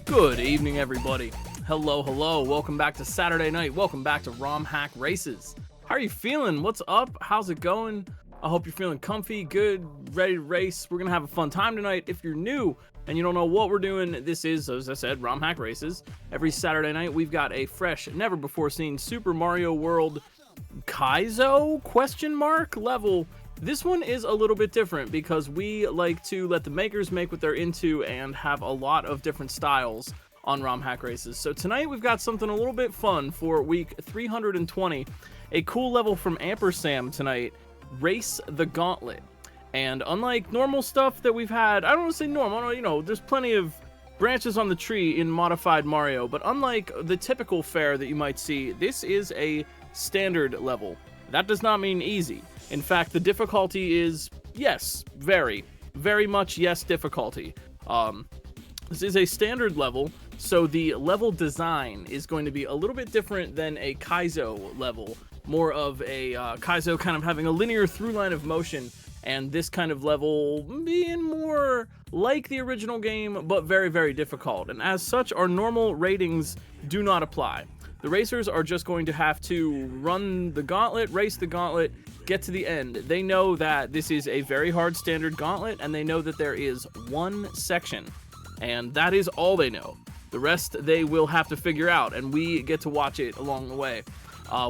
Good evening, everybody. Hello. Welcome back to Saturday night. Welcome back to ROM Hack Races. How are you feeling? What's up? How's it going? I hope you're feeling comfy, good, ready to race. We're going to have a fun time tonight. If you're new and you don't know what we're doing, this is, as I said, ROM Hack Races. Every Saturday night, we've got a fresh, never-before-seen Super Mario World Kaizo ? Level. This one is a little bit different because we like to let the makers make what they're into and have a lot of different styles on ROM Hack Races. So tonight we've got something a little bit fun for week 320. A cool level from AmperSam tonight, Race the Gauntlet. And unlike normal stuff that we've had, I don't want to say normal, there's plenty of branches on the tree in modified Mario, but unlike the typical fare that you might see, this is a standard level. That does not mean easy. In fact, the difficulty is, yes, very much yes difficulty. This is a standard level, so the level design is going to be a little bit different than a Kaizo level. More of a Kaizo kind of having a linear through line of motion, and this kind of level being more like the original game, but very difficult. And as such, our normal ratings do not apply. The racers are just going to have to run the gauntlet, race the gauntlet, get to the end. They know that this is a very hard standard gauntlet, and they know that there is one section, and that is all they know. The rest they will have to figure out, and we get to watch it along the way.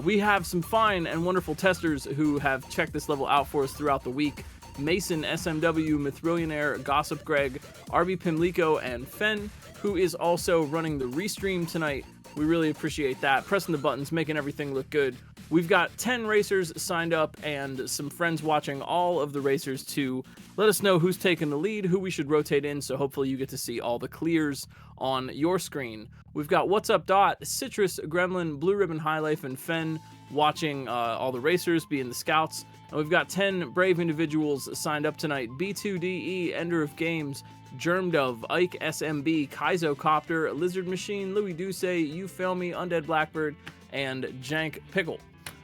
We have some fine and wonderful testers who have checked this level out for us throughout the week. Mason, SMW, Mythrillionaire, Gossip Greg, RB Pimlico, and Fen, who is also running the restream tonight. We really appreciate that. Pressing the buttons, making everything look good. We've got 10 racers signed up and some friends watching all of the racers to let us know who's taking the lead, who we should rotate in, so hopefully you get to see all the clears on your screen. We've got What's Up Dot, Citrus, Gremlin, Blue Ribbon High Life, and Fen watching all the racers, being the scouts. And we've got 10 brave individuals signed up tonight. B2DE, Ender of Games, Germdove, Ike SMB, Kaizo Copter, Lizard Machine, Louis Duce, You Fail Me, Undead Blackbird, and Jank Pickle.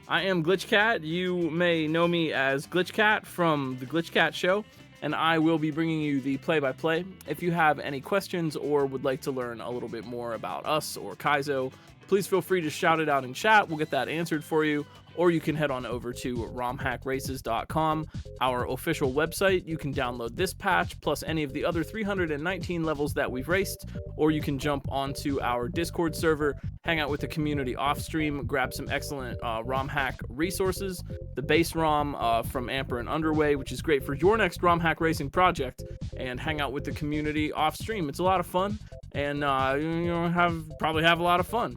I am GlitchCat. You may know me as GlitchCat from the GlitchCat Show, and I will be bringing you the play-by-play. If you have any questions or would like to learn a little bit more about us or Kaizo, please feel free to shout it out in chat. We'll get that answered for you. Or you can head on over to romhackraces.com, our official website. You can download this patch, plus any of the other 319 levels that we've raced, or you can jump onto our Discord server, hang out with the community off-stream, grab some excellent ROM hack resources, the base ROM from Amper and Underway, which is great for your next ROM hack racing project, and hang out with the community off-stream. It's a lot of fun, and probably have a lot of fun.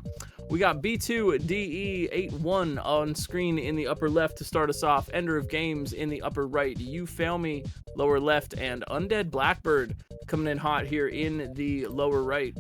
We got B2DE81 on screen in the upper left to start us off, Ender of Games in the upper right, You Fail Me lower left, and Undead Blackbird coming in hot here in the lower right.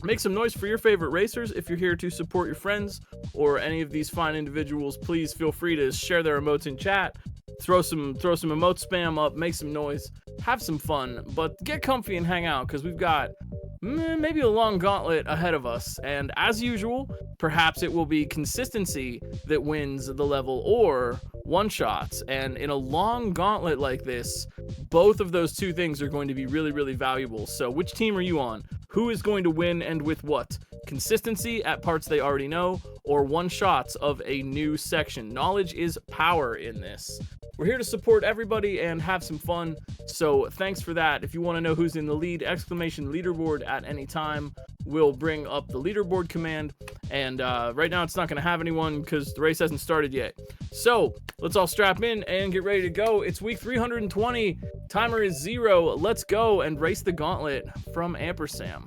Make some noise for your favorite racers. If you're here to support your friends or any of these fine individuals, please feel free to share their emotes in chat, throw some emote spam up, make some noise, have some fun, but get comfy and hang out because we've got maybe a long gauntlet ahead of us, and as usual, perhaps it will be consistency that wins the level or one-shots, and in a long gauntlet like this, both of those two things are going to be really valuable. So which team are you on? Who is going to win and with what? Consistency at parts they already know, or one-shots of a new section? Knowledge is power in this. We're here to support everybody and have some fun, so thanks for that. If you want to know who's in the lead, exclamation leaderboard at any time. We'll bring up the leaderboard command, and right now it's not going to have anyone because the race hasn't started yet. So let's all strap in and get ready to go. It's week 320. Timer is 0. Let's go and race the gauntlet from AmperSam.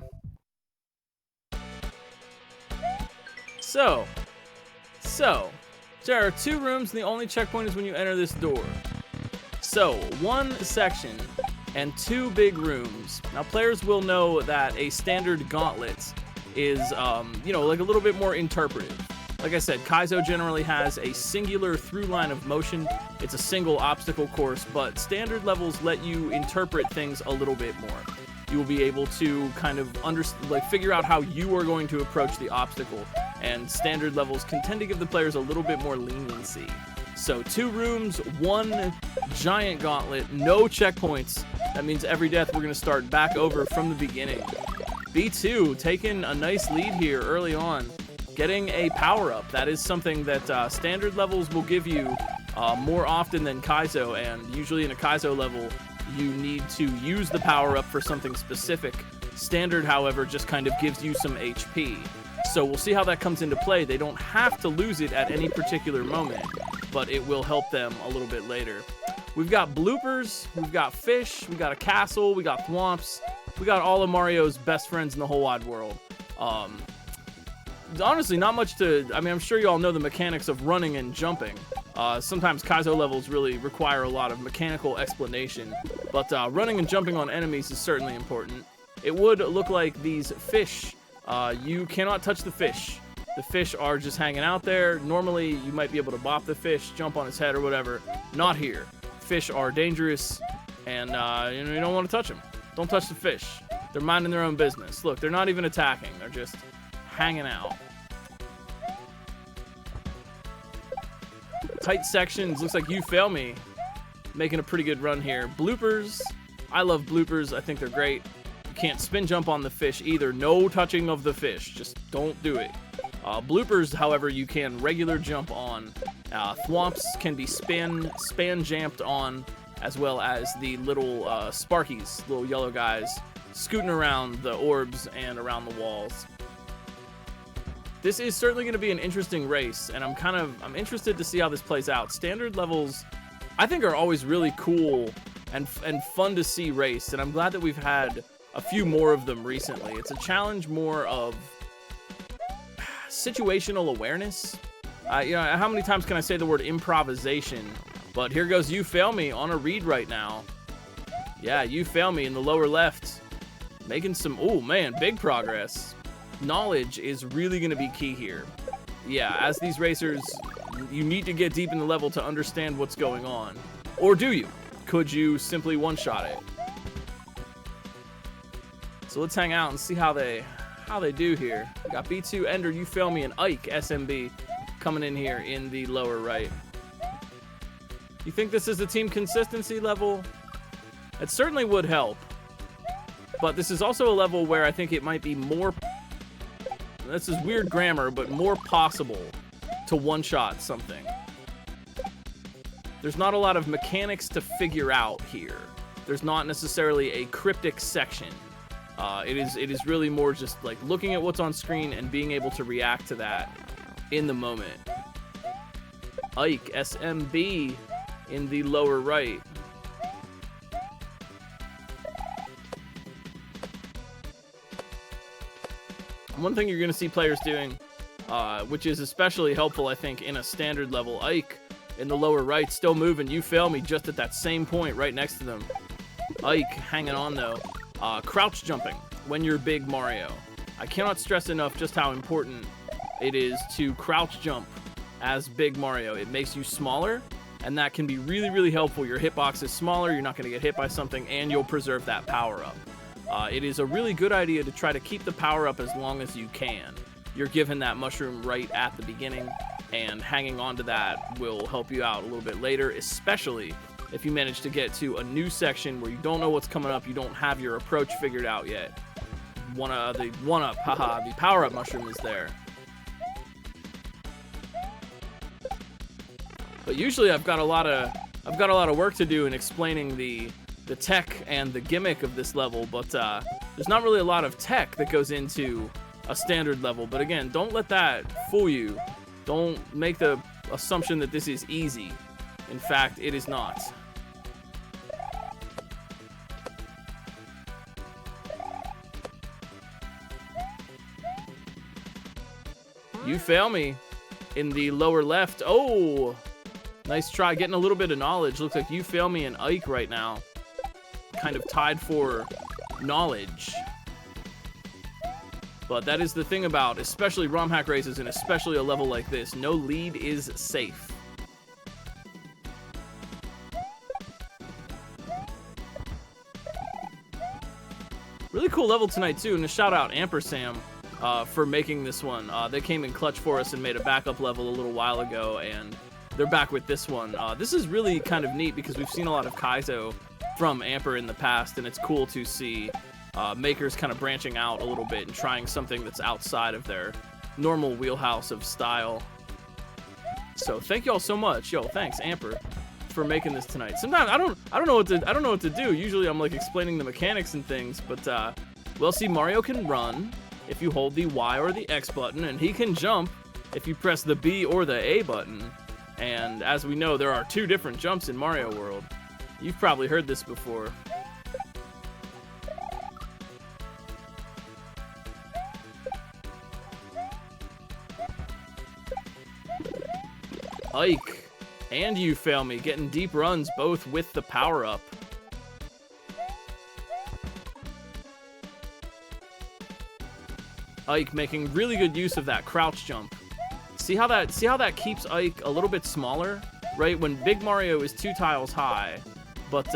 So, there are 2 rooms, and the only checkpoint is when you enter this door. So, 1 section and 2 big rooms. Now, players will know that a standard gauntlet is, like a little bit more interpretive. Like I said, Kaizo generally has a singular through line of motion. It's a single obstacle course, but standard levels let you interpret things a little bit more. You will be able to kind of figure out how you are going to approach the obstacle, and standard levels can tend to give the players a little bit more leniency. So 2 rooms, 1 giant gauntlet, no checkpoints. That means every death we're going to start back over from the beginning. B2 taking a nice lead here early on, getting a power-up. That is something that standard levels will give you more often than Kaizo, and usually in a Kaizo level, you need to use the power-up for something specific. Standard, however, just kind of gives you some HP. So we'll see how that comes into play. They don't have to lose it at any particular moment, but it will help them a little bit later. We've got bloopers, we've got fish, we got a castle, we got thwomps, we got all of Mario's best friends in the whole wide world. Honestly, not much to... I mean, I'm sure you all know the mechanics of running and jumping. Sometimes Kaizo levels really require a lot of mechanical explanation, but running and jumping on enemies is certainly important. It would look like these fish. You cannot touch the fish. The fish are just hanging out there. Normally, you might be able to bop the fish, jump on his head or whatever. Not here. Fish are dangerous, and you don't want to touch them. Don't touch the fish. They're minding their own business. Look, they're not even attacking. They're just hanging out. Tight sections. Looks like You Fail Me making a pretty good run here. Bloopers. I love bloopers. I think they're great. You can't spin jump on the fish either. No touching of the fish. Just don't do it. Bloopers, however, you can regular jump on. Thwomps can be span jumped on, as well as the little Sparkies, little yellow guys, scooting around the orbs and around the walls. This is certainly going to be an interesting race, and I'm interested to see how this plays out. Standard levels, I think, are always really cool and fun to see raced, and I'm glad that we've had a few more of them recently. It's a challenge more of situational awareness. How many times can I say the word improvisation? But here goes You Fail Me on a read right now. Yeah, You Fail Me in the lower left. Making some, oh man, big progress. Knowledge is really going to be key here. Yeah, as these racers, you need to get deep in the level to understand what's going on. Or do you? Could you simply one-shot it? So let's hang out and see how they do here. We got B2, Ender, You Fail Me, and Ike, SMB, coming in here in the lower right. You think this is a team consistency level? It certainly would help. But this is also a level where I think it might be more... This is weird grammar, but more possible to one-shot something. There's not a lot of mechanics to figure out here. There's not necessarily a cryptic section. It is really more just like looking at what's on screen and being able to react to that in the moment. Ike, SMB, in the lower right. One thing you're going to see players doing, which is especially helpful, I think, in a standard level. Ike in the lower right, still moving. You Fail Me just at that same point right next to them. Ike hanging on, though. Crouch jumping when you're Big Mario. I cannot stress enough just how important it is to crouch jump as Big Mario. It makes you smaller, and that can be really, really helpful. Your hitbox is smaller, you're not going to get hit by something, and you'll preserve that power-up. It is a really good idea to try to keep the power-up as long as you can. You're given that mushroom right at the beginning, and hanging on to that will help you out a little bit later, especially if you manage to get to a new section where you don't know what's coming up, you don't have your approach figured out yet. The power-up mushroom is there. But usually I've got a lot of work to do in explaining the tech and the gimmick of this level, but there's not really a lot of tech that goes into a standard level. But again, don't let that fool you. Don't make the assumption that this is easy. In fact, it is not. You Fail Me in the lower left. Oh, nice try. Getting a little bit of knowledge. Looks like You Fail Me and Ike right now kind of tied for knowledge. But that is the thing about especially ROM hack races and especially a level like this. No lead is safe. Really cool level tonight too, and a shout out AmperSam for making this one. They came in clutch for us and made a backup level a little while ago, and they're back with this one. This is really kind of neat because we've seen a lot of Kaizo from Amper in the past, and it's cool to see makers kind of branching out a little bit and trying something that's outside of their normal wheelhouse of style. So thank y'all so much. Yo, thanks, Amper, for making this tonight. Sometimes I don't know what to do. Usually I'm like explaining the mechanics and things, but well, see, Mario can run if you hold the Y or the X button, and he can jump if you press the B or the A button. And as we know, there are 2 different jumps in Mario World. You've probably heard this before. Ike and You Fail Me getting deep runs both with the power-up. Ike making really good use of that crouch jump. See how that keeps Ike a little bit smaller, right? When Big Mario is 2 tiles high, but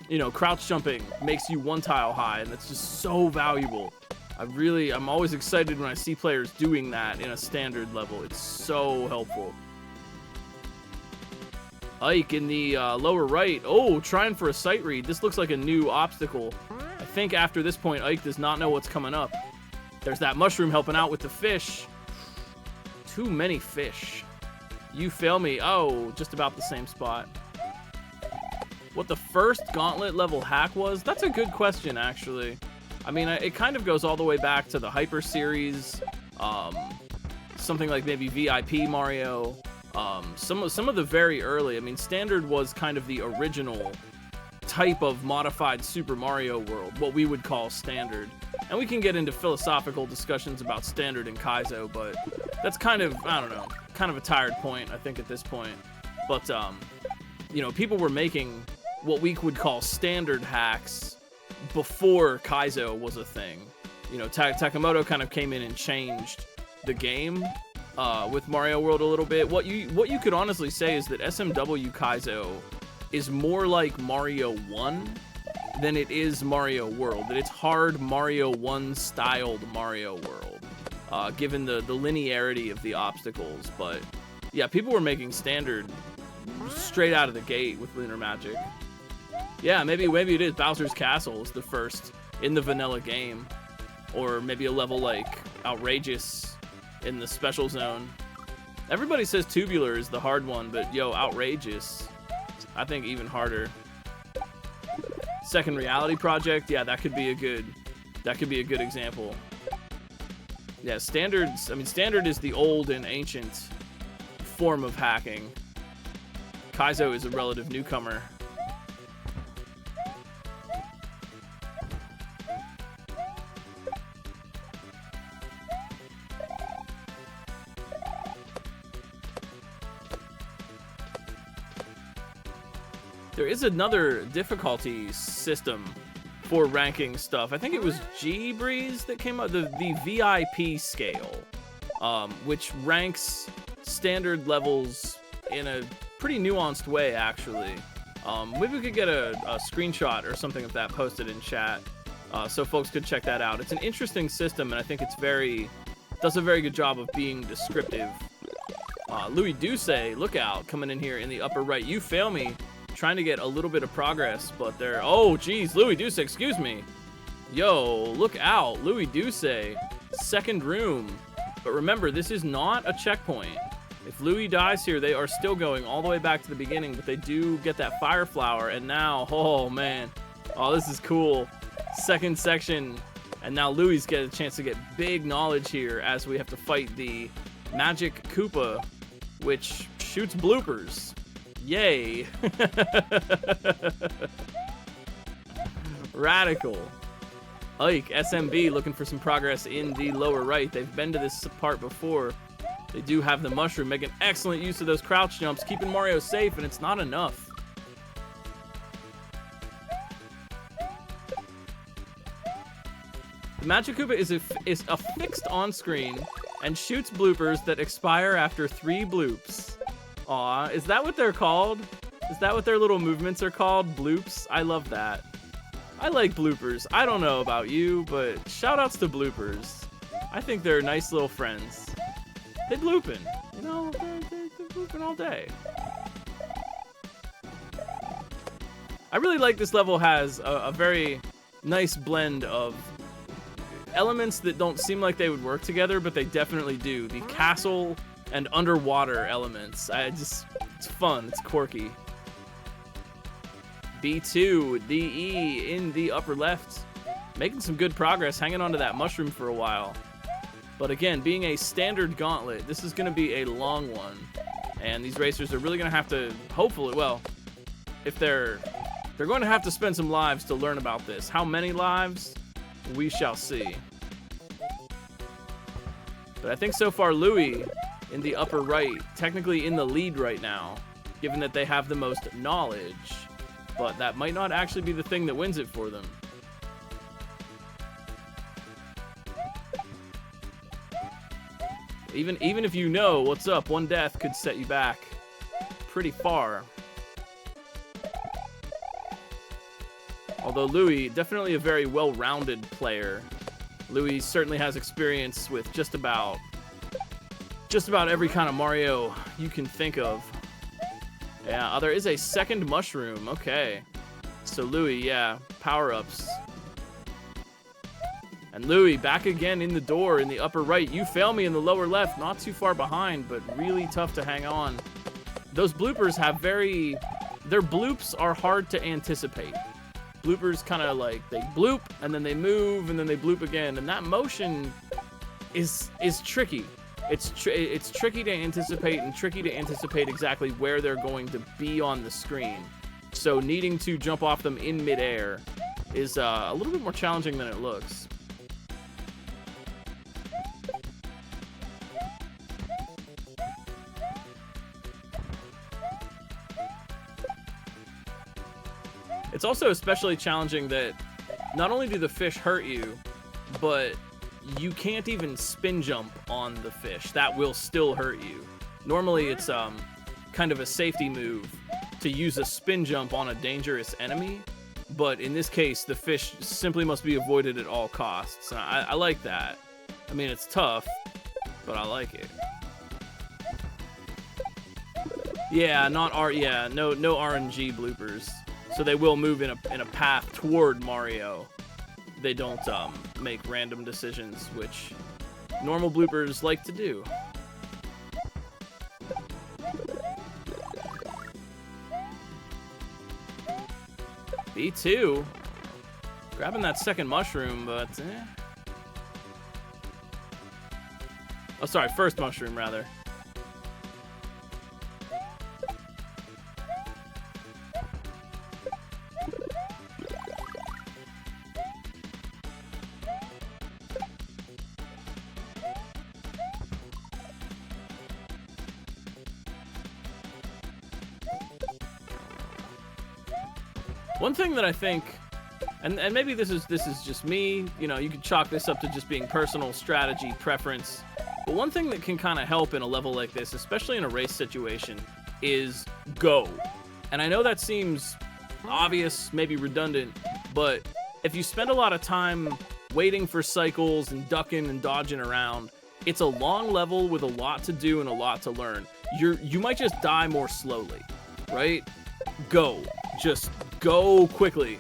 you know, crouch jumping makes you 1 tile high, and that's just so valuable. I'm always excited when I see players doing that in a standard level. It's so helpful. Ike in the lower right. Oh, trying for a sight read. This looks like a new obstacle. I think after this point, Ike does not know what's coming up. There's that mushroom helping out with the fish. Too many fish. You Fail Me. Oh, just about the same spot. What the first Gauntlet level hack was? That's a good question, actually. I mean, it kind of goes all the way back to the Hyper series. Something like maybe VIP Mario. Some of the very early. I mean, Standard was kind of the original type of modified Super Mario World, what we would call Standard. And we can get into philosophical discussions about Standard and Kaizo, but that's kind of, I don't know, kind of a tired point, I think, at this point. But, you know, people were making what we would call Standard hacks before Kaizo was a thing. You know, Takemoto kind of came in and changed the game with Mario World a little bit. What you could honestly say is that SMW Kaizo is more like Mario 1 than it is Mario World. That it's hard Mario 1 styled Mario World, given the linearity of the obstacles. But yeah, people were making Standard straight out of the gate with Lunar Magic. Yeah, maybe it is Bowser's Castle is the first in the vanilla game, or maybe a level like Outrageous in the Special Zone. Everybody says Tubular is the hard one, but yo, Outrageous, I think even harder. Second Reality Project, yeah, that could be a good example. Yeah, Standard is the old and ancient form of hacking. Kaizo is a relative newcomer. There is another difficulty system for ranking stuff. I think it was G-Breeze that came up, the VIP scale, which ranks Standard levels in a pretty nuanced way, actually. Maybe we could get a screenshot or something of that posted in chat, so folks could check that out. It's an interesting system, and I think does a very good job of being descriptive. Louis Duce, look out, coming in here in the upper right. You Fail Me. Trying to get a little bit of progress, but they're, oh geez, Louis Duce, excuse me. Yo, look out, Louis Duce, second room. But remember, this is not a checkpoint. If Louis dies here, they are still going all the way back to the beginning, but they do get that fire flower, and now, oh man, oh, this is cool. Second section, and now Louis get a chance to get big knowledge here as we have to fight the Magic Koopa, which shoots bloopers. Yay. Radical. Ike, SMB, looking for some progress in the lower right. They've been to this part before. They do have the mushroom, making excellent use of those crouch jumps, keeping Mario safe, and it's not enough. The Magic Koopa is affixed on screen and shoots bloopers that expire after 3 bloops. Aw, is that what they're called? Is that what their little movements are called? Bloops? I love that. I like bloopers. I don't know about you, but shoutouts to bloopers. I think they're nice little friends. They blooping. You know, they're blooping all day. I really like this level has a very nice blend of elements that don't seem like they would work together, but they definitely do. The castle and underwater elements. It's fun. It's quirky. B2, DE in the upper left. Making some good progress, hanging onto that mushroom for a while. But again, being a standard gauntlet, this is going to be a long one. And these racers are really going to have to, hopefully, well, if they're going to have to spend some lives to learn about this. How many lives? We shall see. But I think so far Louis in the upper right, technically in the lead right now, given that they have the most knowledge. But that might not actually be the thing that wins it for them. Even if you know what's up, one death could set you back pretty far. Although Louis, definitely a very well-rounded player. Louis certainly has experience with just about every kind of Mario you can think of. Yeah, there is a second mushroom. Okay. So Louis, yeah, power-ups. And Louis back again in the door in the upper right. You fail me in the lower left. Not too far behind, but really tough to hang on. Those bloopers have their bloops are hard to anticipate. Bloopers kind of like, they bloop, and then they move, and then they bloop again. And that motion is tricky. It's tricky to anticipate, and tricky to anticipate exactly where they're going to be on the screen. So needing to jump off them in midair is a little bit more challenging than it looks. It's also especially challenging that not only do the fish hurt you, but you can't even spin jump on the fish. That will still hurt you. Normally it's kind of a safety move to use a spin jump on a dangerous enemy, but in this case the fish simply must be avoided at all costs. And I like that. I mean, it's tough, but I like it. Yeah, no RNG bloopers. So they will move in a path toward Mario. They don't make random decisions, which normal bloopers like to do. B2 grabbing that second mushroom, but oh, sorry, first mushroom rather. One thing that I think, and maybe this is just me, you know, you could chalk this up to just being personal strategy preference, but one thing that can kind of help in a level like this, especially in a race situation, is go. And I know that seems obvious, maybe redundant, but if you spend a lot of time waiting for cycles and ducking and dodging around, it's a long level with a lot to do and a lot to learn. You might just die more slowly, right? Go. Just go quickly.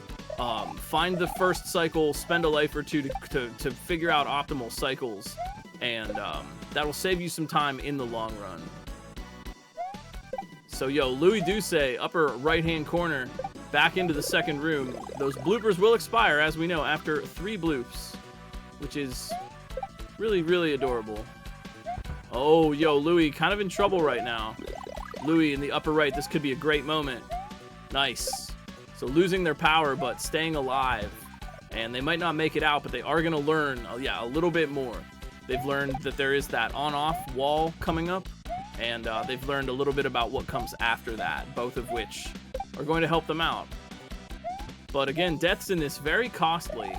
Find the first cycle, spend a life or two to figure out optimal cycles, and that'll save you some time in the long run. So yo, Louis Duce, upper right-hand corner, back into the second room. Those bloopers will expire, as we know, after 3 bloops, which is really, really adorable. Oh, yo, Louis kind of in trouble right now. Louis in the upper right, this could be a great moment. Nice. So losing their power, but staying alive. And they might not make it out, but they are going to learn, a little bit more. They've learned that there is that on-off wall coming up, and they've learned a little bit about what comes after that, both of which are going to help them out. But again, deaths in this very costly.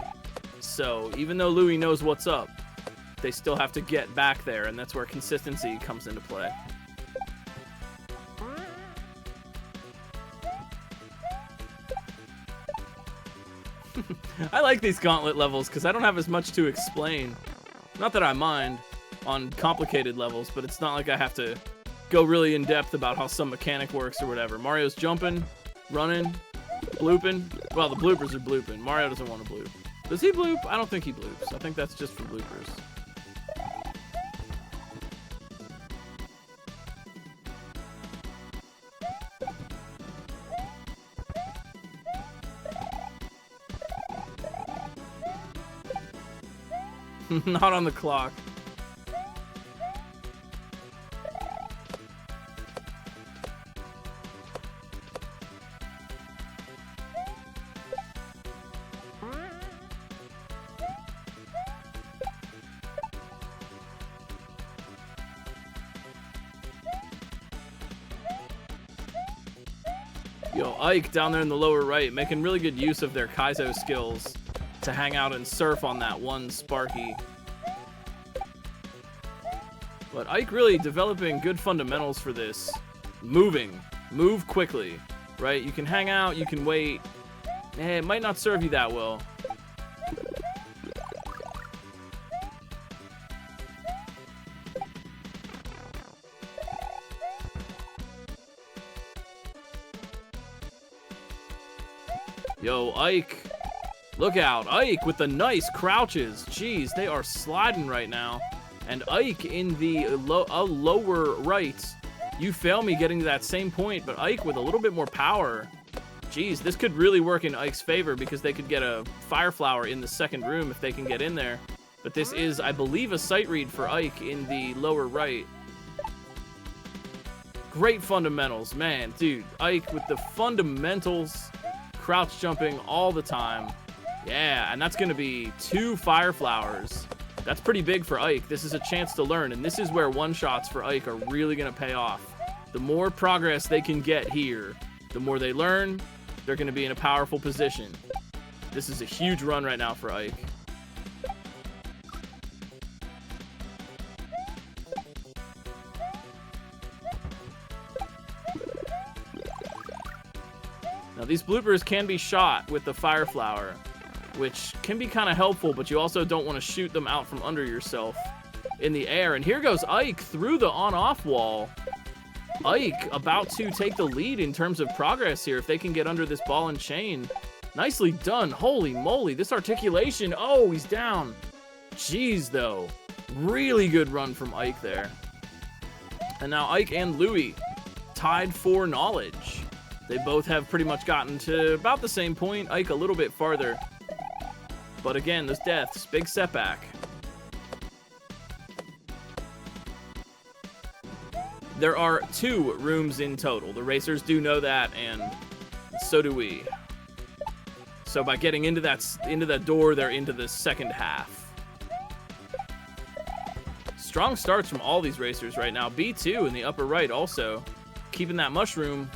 So even though Louis knows what's up, they still have to get back there, and that's where consistency comes into play. I like these Gauntlet levels because I don't have as much to explain. Not that I mind on complicated levels, but it's not like I have to go really in depth about how some mechanic works or whatever. Mario's jumping, running, blooping, Well, the bloopers are blooping. Mario doesn't want to bloop. Does he bloop? I don't think he bloops. I think that's just for bloopers. Not on the clock. Yo, Ike down there in the lower right, making really good use of their Kaizo skills to hang out and surf on that one Sparky. But Ike really developing good fundamentals for this. Moving. Move quickly, right? You can hang out, you can wait. It might not serve you that well. Yo, Ike. Look out. Ike with the nice crouches. Jeez, they are sliding right now. And Ike in the lower right. You fail me getting to that same point, but Ike with a little bit more power. Jeez, this could really work in Ike's favor because they could get a Fire Flower in the second room if they can get in there. But this is, I believe, a sight read for Ike in the lower right. Great fundamentals, man. Dude, Ike with the fundamentals. Crouch jumping all the time. Yeah, and that's going to be 2 Fire Flowers. That's pretty big for Ike. This is a chance to learn, and this is where one-shots for Ike are really going to pay off. The more progress they can get here, the more they learn, they're going to be in a powerful position. This is a huge run right now for Ike. Now, these bloopers can be shot with the Fire Flower, which can be kind of helpful, but you also don't want to shoot them out from under yourself in the air. And here goes Ike through the on-off wall. Ike about to take the lead in terms of progress here if they can get under this ball and chain. Nicely done. Holy moly, this articulation. Oh, he's down. Jeez, though. Really good run from Ike there. And now Ike and Louie tied for knowledge. They both have pretty much gotten to about the same point. Ike a little bit farther. But again, those deaths, big setback. There are 2 rooms in total. The racers do know that, and so do we. So by getting into that door, they're into the second half. Strong starts from all these racers right now. B2 in the upper right also. Keeping that mushroom.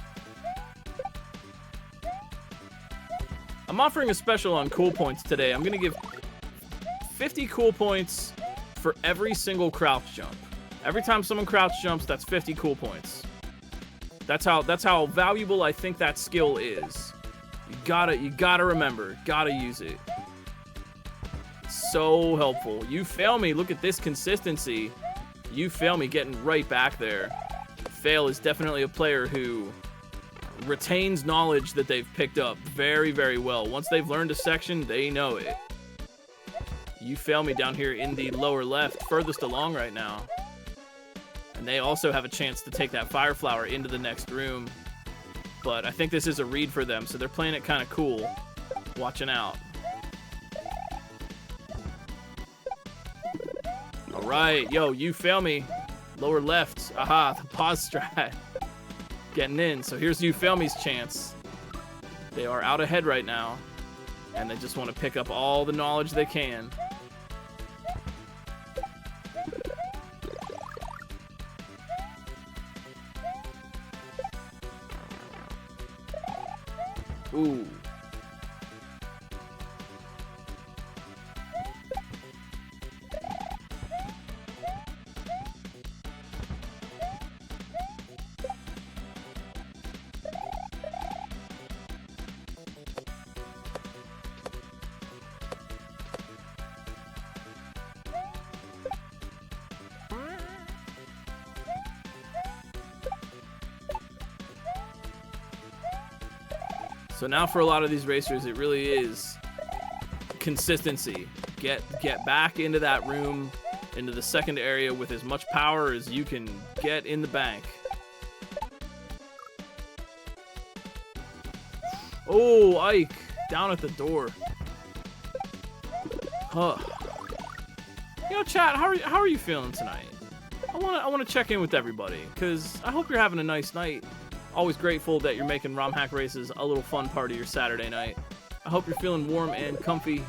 I'm offering a special on cool points today. I'm going to give 50 cool points for every single crouch jump. Every time someone crouch jumps, that's 50 cool points. That's how valuable I think that skill is. You gotta remember, gotta use it. It's so helpful. You fail me, look at this consistency. You fail me getting right back there. Fail is definitely a player who retains knowledge that they've picked up very, very well. Once they've learned a section, they know it. You fail me down here in the lower left, furthest along right now. And they also have a chance to take that Fire Flower into the next room. But I think this is a read for them, so they're playing it kind of cool. Watching out. All right, yo, you fail me. Lower left. Aha, the pause strat. Getting in. So here's you fail me's chance. They are out ahead right now. And they just want to pick up all the knowledge they can. Ooh. So now for a lot of these racers, it really is consistency. Get back into that room, into the second area with as much power as you can get in the bank. Oh, Ike, down at the door. Huh. You know, chat, how are you feeling tonight? I want to check in with everybody, because I hope you're having a nice night. Always grateful that you're making ROM Hack Races a little fun part of your Saturday night. I hope you're feeling warm and comfy.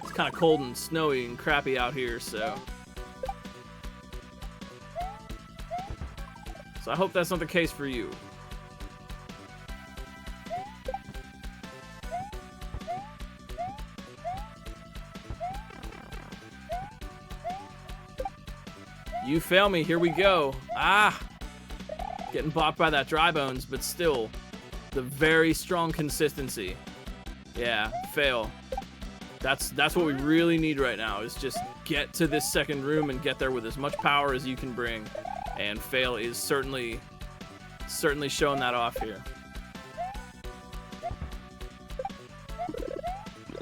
It's kind of cold and snowy and crappy out here, so I hope that's not the case for you. You fail me, here we go. Ah! Getting blocked by that dry bones, but still, the very strong consistency. Yeah, fail. That's what we really need right now, is just get to this second room and get there with as much power as you can bring. And fail is certainly showing that off here.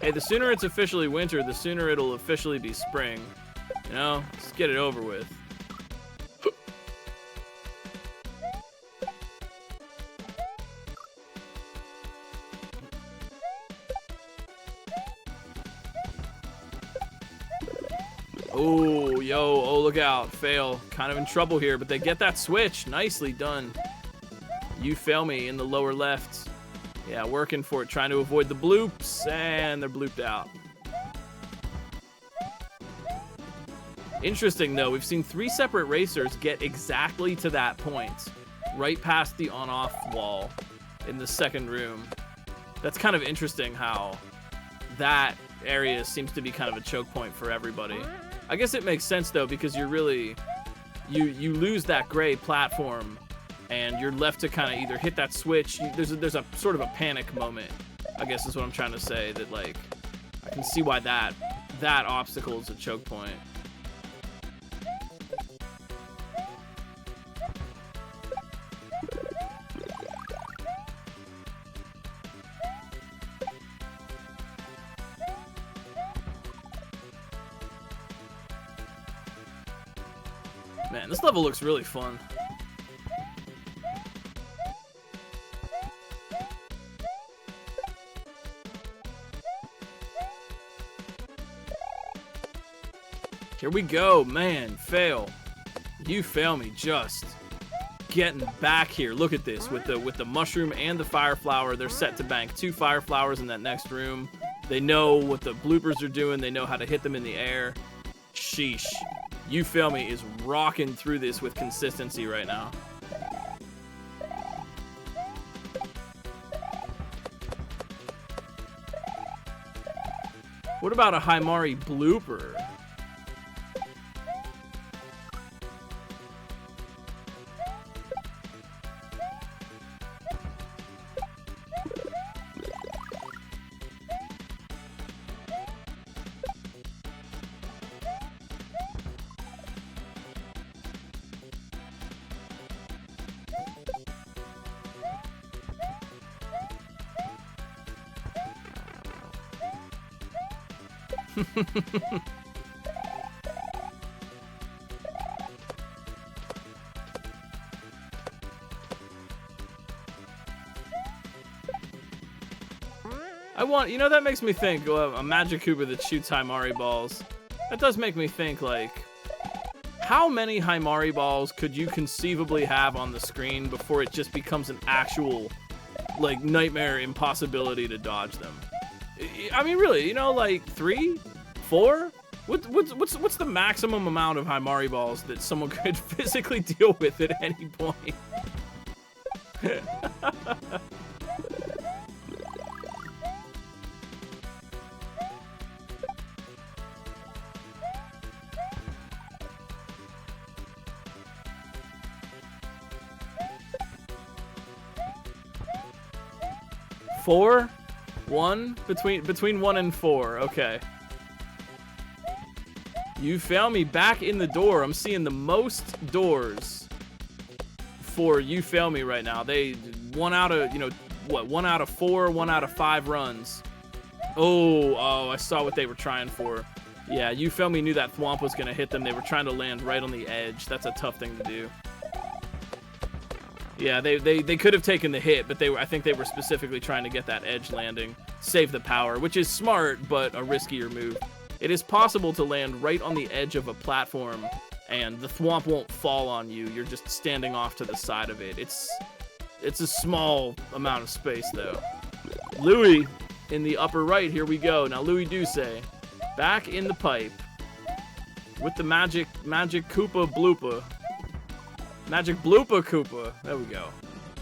Hey, the sooner it's officially winter, the sooner it'll officially be spring. You know, just get it over with. Oh, yo, oh, look out. Fail. Kind of in trouble here, but they get that switch. Nicely done. You fail me in the lower left. Yeah, working for it, trying to avoid the bloops, and they're blooped out. Interesting, though. We've seen 3 separate racers get exactly to that point, right past the on-off wall in the second room. That's kind of interesting how that area seems to be kind of a choke point for everybody. I guess it makes sense, though, because you're really... You lose that gray platform, and you're left to kind of either hit that switch. There's a sort of a panic moment, I guess is what I'm trying to say, that, like, I can see why that obstacle is a choke point. Man, this level looks really fun. Here we go, man. Fail. You fail me just. Getting back here. Look at this. With the mushroom and the fire flower, they're set to bank 2 fire flowers in that next room. They know what the bloopers are doing. They know how to hit them in the air. Sheesh. You Fail Me is rocking through this with consistency right now. What about a Himari blooper? You know, that makes me think, a Magic Koopa that shoots Himari balls. That does make me think, like, how many Himari balls could you conceivably have on the screen before it just becomes an actual, like, nightmare impossibility to dodge them? I mean, really, you know, like 3, 4? What's the maximum amount of Himari balls that someone could physically deal with at any point? Four? 1? Between 1 and 4. Okay. You Fail Me back in the door. I'm seeing the most doors for You Fail Me right now. They one out of what, 1 out of 4, 1 out of 5 runs. Oh, I saw what they were trying for. Yeah, you feel me, knew that thwomp was gonna hit them. They were trying to land right on the edge. That's a tough thing to do. Yeah, they could have taken the hit, but I think they were specifically trying to get that edge landing, save the power, which is smart, but a riskier move. It is possible to land right on the edge of a platform, and the thwomp won't fall on you. You're just standing off to the side of it. It's a small amount of space, though. Louis in the upper right. Here we go. Now, Louis Duce back in the pipe with the magic Koopa Bloopa. Magic Bloopa Koopa. There we go.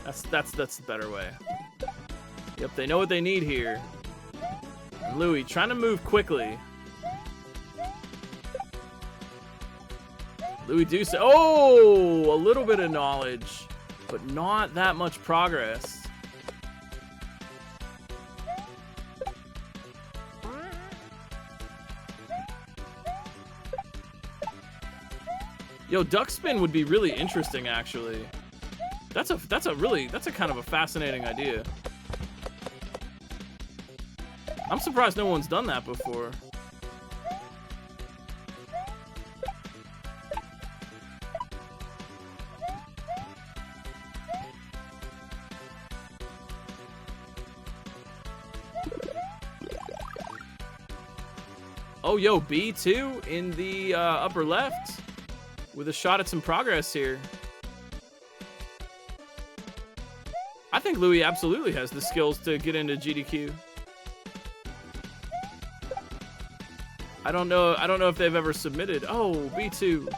That's the better way. Yep, they know what they need here. And Louis trying to move quickly. Louis Duce. Oh, a little bit of knowledge, but not that much progress. Yo, duck spin would be really interesting, actually. That's a kind of a fascinating idea. I'm surprised no one's done that before. Oh, yo, B2 in the upper left with a shot at some progress here. I think Louis absolutely has the skills to get into GDQ. I don't know if they've ever submitted. Oh, B2.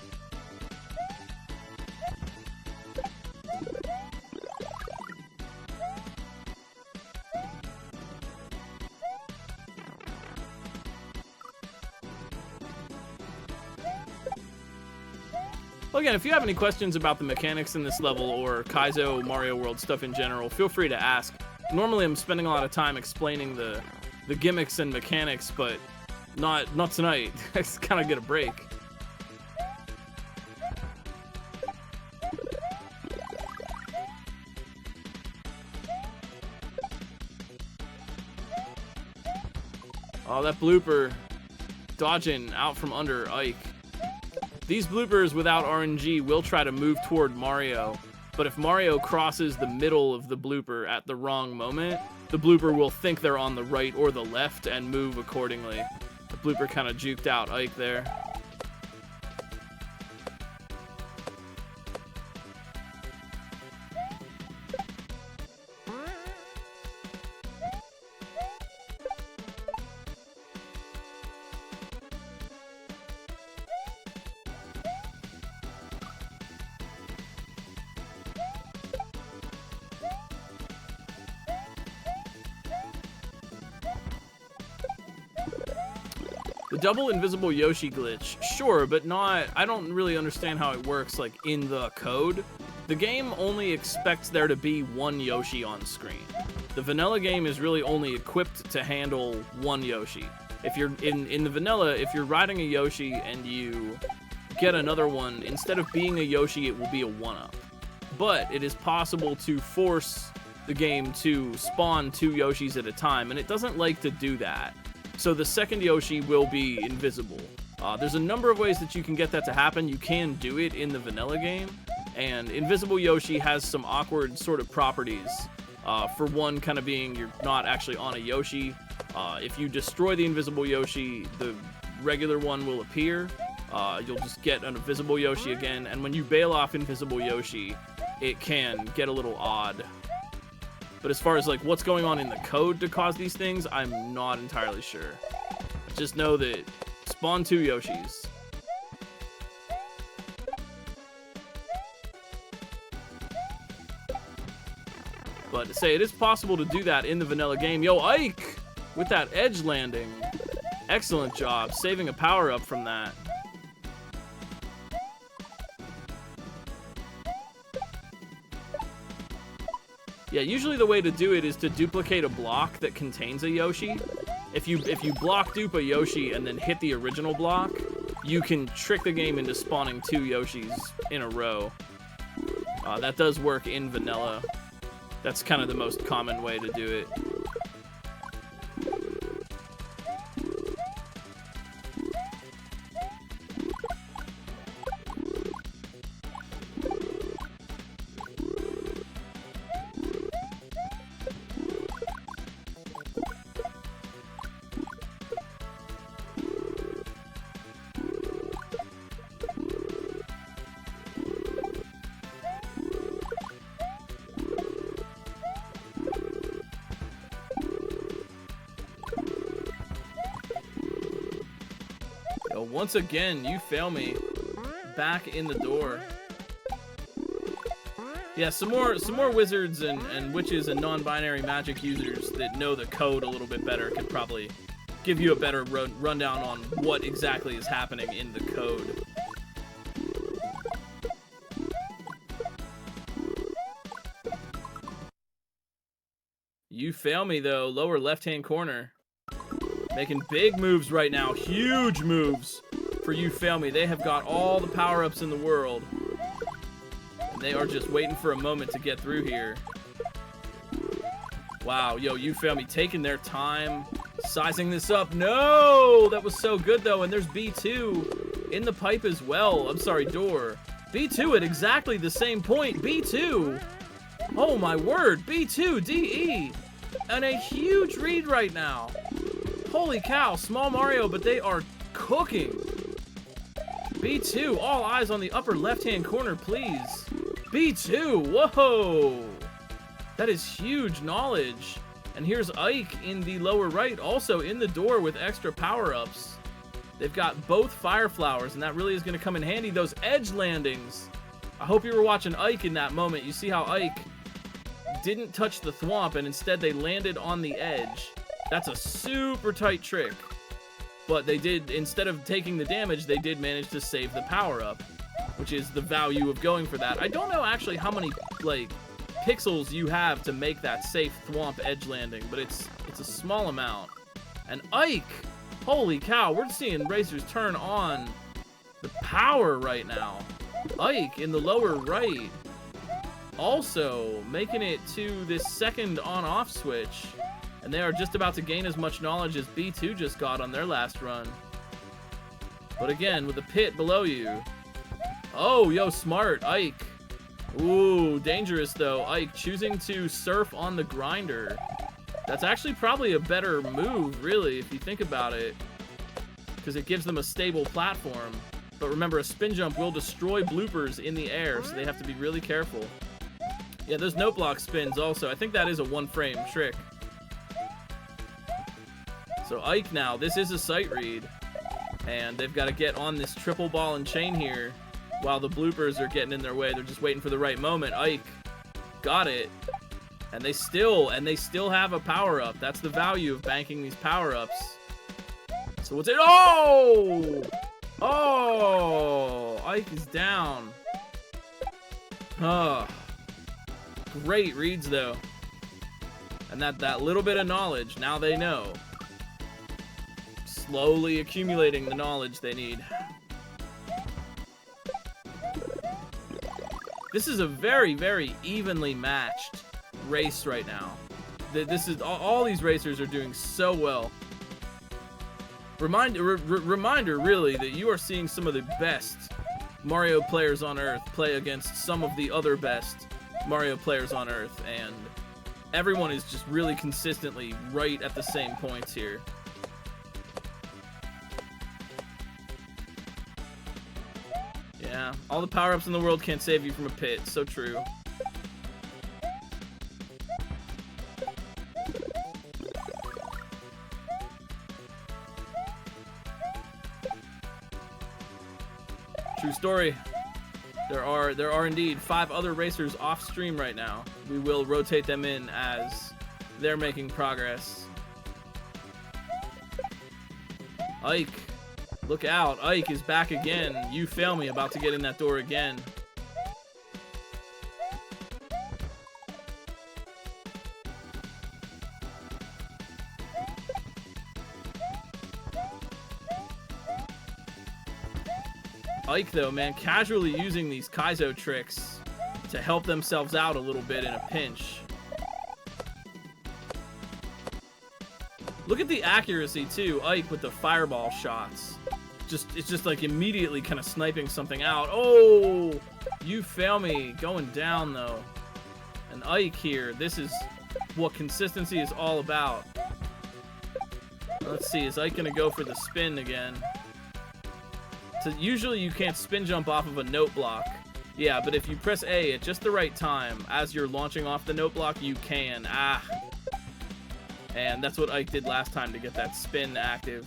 Well, again, if you have any questions about the mechanics in this level or Kaizo Mario World stuff in general, feel free to ask. Normally, I'm spending a lot of time explaining the gimmicks and mechanics, but not tonight. I just kind of get a break. Oh, that blooper dodging out from under Ike. These bloopers without RNG will try to move toward Mario, but if Mario crosses the middle of the blooper at the wrong moment, the blooper will think they're on the right or the left and move accordingly. The blooper kind of juked out Ike there. The double invisible Yoshi glitch, sure, but not, I don't really understand how it works, like, in the code. The game only expects there to be one Yoshi on screen. The vanilla game is really only equipped to handle one Yoshi. If you're, in the vanilla, if you're riding a Yoshi and you get another one, instead of being a Yoshi, it will be a 1-up. But it is possible to force the game to spawn 2 Yoshis at a time, and it doesn't like to do that. So the second Yoshi will be invisible. There's a number of ways that you can get that to happen. You can do it in the vanilla game, and invisible Yoshi has some awkward sort of properties. For one, kind of being you're not actually on a Yoshi. If you destroy the invisible Yoshi, the regular one will appear. You'll just get an invisible Yoshi again, and when you bail off invisible Yoshi, it can get a little odd. But as far as like what's going on in the code to cause these things, I'm not entirely sure. Just know that spawn 2 Yoshis. But say it is possible to do that in the vanilla game. Yo, Ike with that edge landing. Excellent job saving a power up from that. Yeah, usually the way to do it is to duplicate a block that contains a Yoshi. If you block dupe a Yoshi and then hit the original block, you can trick the game into spawning 2 Yoshis in a row. That does work in vanilla. That's kind of the most common way to do it. Once again, you fail me. Back in the door. Yeah, some more wizards and witches and non-binary magic users that know the code a little bit better could probably give you a better rundown on what exactly is happening in the code. You fail me though, lower left-hand corner. Making big moves right now, huge moves for you fail me. They have got all the power-ups in the world. And they are just waiting for a moment to get through here. Wow, yo, you fail me taking their time, sizing this up. No, that was so good though, and there's B2 in the pipe as well. I'm sorry, door. B2 at exactly the same point, B2. Oh my word, B2, DE. And a huge read right now. Holy cow, small Mario, but they are cooking. B2, all eyes on the upper left-hand corner, please. B2, whoa. That is huge knowledge. And here's Ike in the lower right, also in the door with extra power-ups. They've got both fire flowers, and that really is going to come in handy. Those edge landings. I hope you were watching Ike in that moment. You see how Ike didn't touch the thwomp, and instead they landed on the edge. That's a super tight trick. But they did, instead of taking the damage, they did manage to save the power-up, which is the value of going for that. I don't know actually how many, like, pixels you have to make that safe thwomp edge landing, but it's a small amount. And Ike, holy cow, we're seeing racers turn on the power right now. Ike in the lower right, also making it to this second on-off switch. And they are just about to gain as much knowledge as B2 just got on their last run. But again, with the pit below you. Oh, yo, smart, Ike. Ooh, dangerous though. Ike choosing to surf on the grinder. That's actually probably a better move, really, if you think about it. Because it gives them a stable platform. But remember, a spin jump will destroy bloopers in the air, so they have to be really careful. Yeah, those note block spins also. I think that is a one-frame trick. So Ike now, this is a sight read, and they've got to get on this triple ball and chain here while the bloopers are getting in their way. They're just waiting for the right moment. Ike got it, and they still have a power-up. That's the value of banking these power-ups. So what's it? Oh! Oh! Ike is down. Oh. Great reads, though. And that little bit of knowledge, now they know. Slowly accumulating the knowledge they need. This is a very, very evenly matched race right now. This is all these racers are doing so well. Reminder, really, that you are seeing some of the best Mario players on Earth play against some of the other best Mario players on Earth, and everyone is just really consistently right at the same points here. Yeah, all the power-ups in the world can't save you from a pit. So true. True story. There are indeed 5 other racers off stream right now. We will rotate them in as they're making progress. Ike. Look out, Ike is back again. You fail me, about to get in that door again. Ike, though, man, casually using these Kaizo tricks to help themselves out a little bit in a pinch. Look at the accuracy too, Ike with the fireball shots. It's just like immediately kind of sniping something out. Oh, you fail me. Going down though. And Ike here, this is what consistency is all about. Let's see, is Ike gonna go for the spin again? So usually you can't spin jump off of a note block. Yeah, but if you press A at just the right time as you're launching off the note block, you can. Ah. And that's what Ike did last time to get that spin active.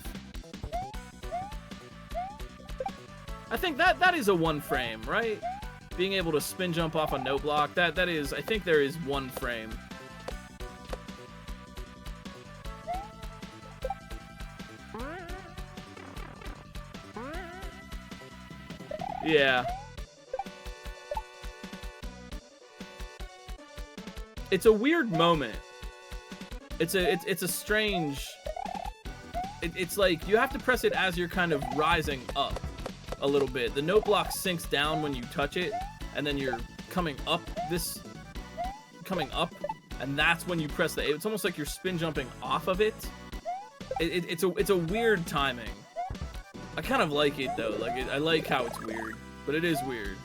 I think that is a 1 frame, right? Being able to spin jump off a note block, that is, I think there is 1 frame. Yeah. It's a weird moment. It's a strange... It's like, you have to press it as you're kind of rising up a little bit. The note block sinks down when you touch it, and then you're coming up, and that's when you press the A. It's almost like you're spin jumping off of it. It's a weird timing. I kind of like it though. Like I like how it's weird, but it is weird.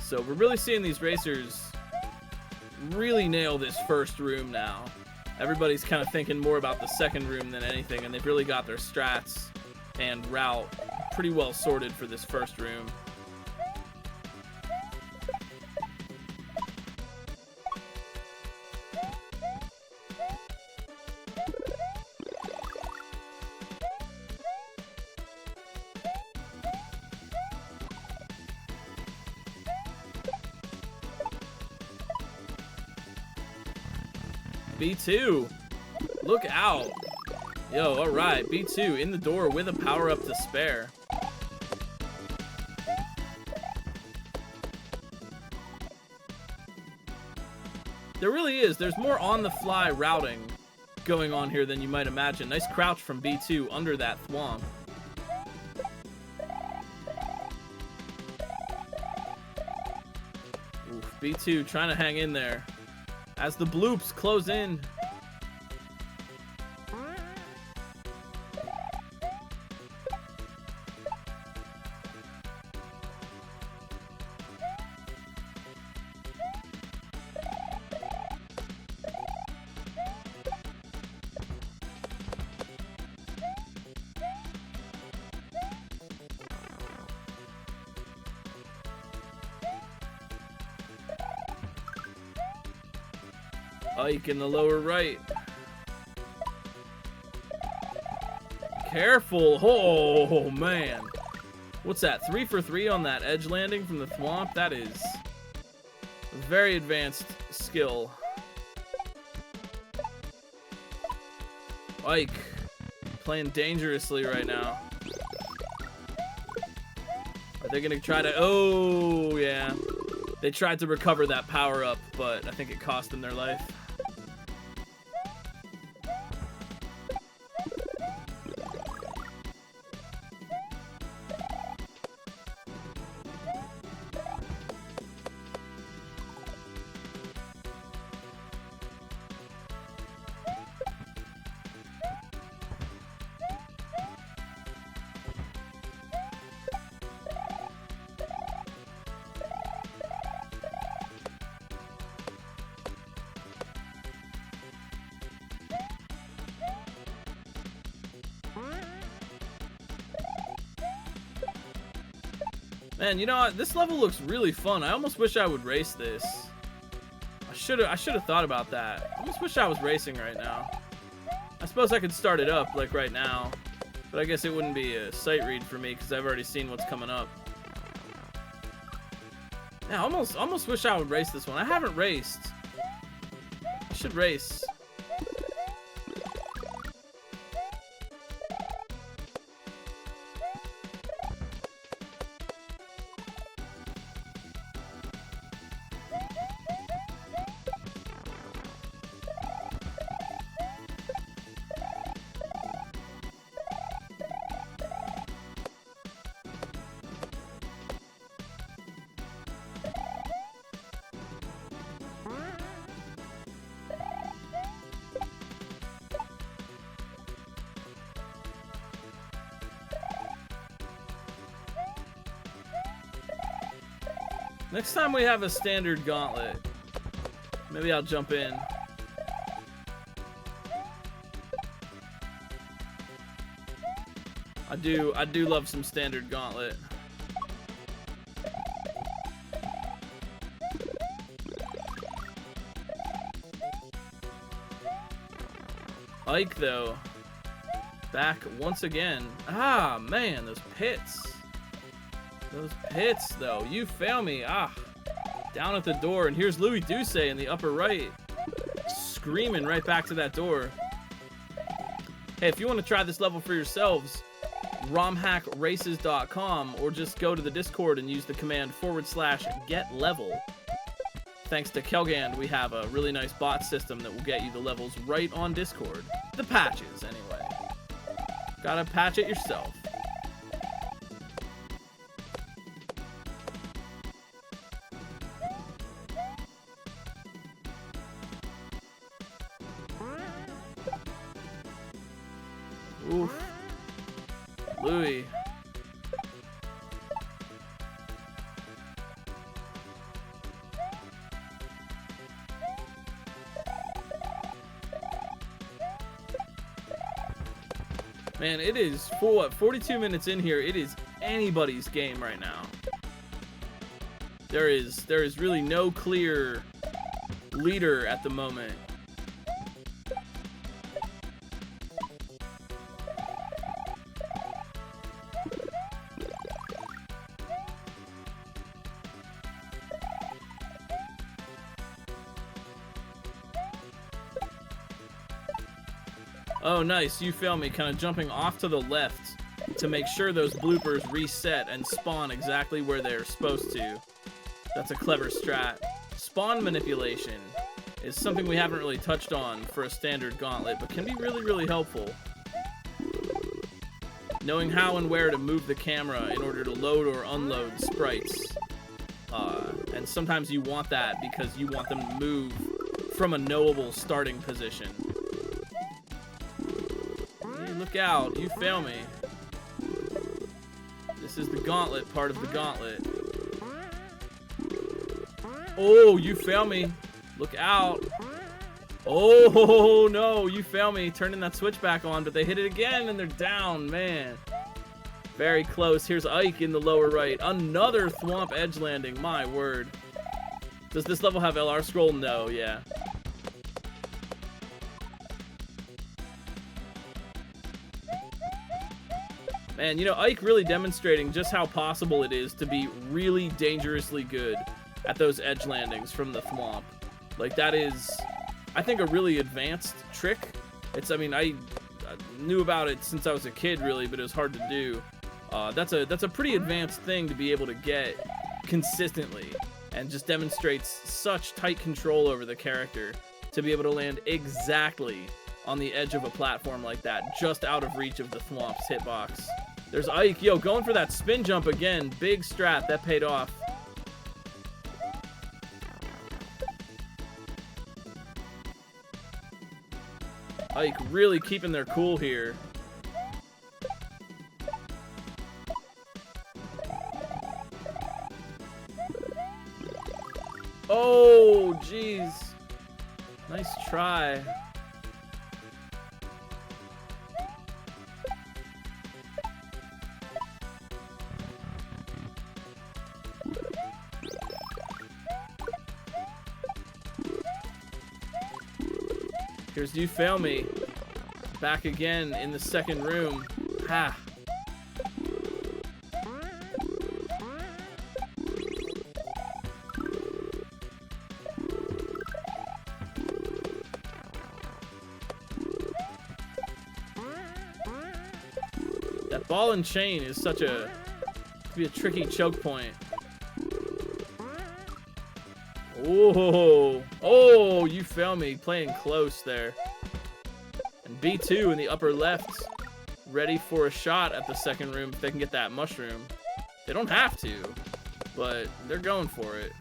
So we're really seeing these racers really nail this first room now. Everybody's kind of thinking more about the second room than anything, and they've really got their strats and route pretty well sorted for this first room. B2, look out. Yo, all right, B2 in the door with a power-up to spare. There really is. There's more on-the-fly routing going on here than you might imagine. Nice crouch from B2 under that thwomp. Oof, B2 trying to hang in there as the bloops close in. Ike in the lower right. Careful. Oh, man. What's that? 3 for 3 on that edge landing from the thwomp? That is a very advanced skill. Ike playing dangerously right now. Are they going to try to... Oh, yeah. They tried to recover that power up, but I think it cost them their life. Man, you know what? This level looks really fun. I almost wish I would race this. I should have thought about that. I almost wish I was racing right now. I suppose I could start it up like right now, but I guess it wouldn't be a sight read for me because I've already seen what's coming up. Yeah, I almost wish I would race this one. I haven't raced. I should race. Next time we have a standard gauntlet, maybe I'll jump in. I do love some standard gauntlet. Ike, though, back once again. Ah, man, those pits. Those pits, though. You fail me. Ah, down at the door. And here's Louis Duce in the upper right, screaming right back to that door. Hey, if you want to try this level for yourselves, romhackraces.com, or just go to the Discord and use the command /getlevel. Thanks to Kelgand, we have a really nice bot system that will get you the levels right on Discord. The patches, anyway. Gotta patch it yourself. Oof. Louis. Man, it is 42 minutes in here. It is anybody's game right now. There is really no clear leader at the moment. Oh, nice. You fail me. Kind of jumping off to the left to make sure those bloopers reset and spawn exactly where they're supposed to. That's a clever strat. Spawn manipulation is something we haven't really touched on for a standard gauntlet, but can be really, really helpful. Knowing how and where to move the camera in order to load or unload sprites. And sometimes you want that because you want them to move from a knowable starting position. Look out, you fail me. This is the gauntlet part of the gauntlet. Oh, you fail me. Look out. Oh, no, you fail me. Turning that switch back on, but they hit it again and they're down, man. Very close. Here's Ike in the lower right. Another Thwomp edge landing, my word. Does this level have LR scroll? No, yeah. And, you know, Ike really demonstrating just how possible it is to be really dangerously good at those edge landings from the Thwomp. Like, that is, I think, a really advanced trick. I mean, I knew about it since I was a kid, really, but it was hard to do. That's a pretty advanced thing to be able to get consistently, and just demonstrates such tight control over the character to be able to land exactly on the edge of a platform like that, just out of reach of the Thwomp's hitbox. There's Ike, yo, going for that spin jump again. Big strat, that paid off. Ike really keeping their cool here. Oh, jeez. Nice try. Here's You Fail Me. Back again in the second room. Ha. That ball and chain is such a, could be a tricky choke point. Oh, oh, You Fail Me, playing close there. And B2 in the upper left, ready for a shot at the second room if they can get that mushroom. They don't have to, but they're going for it.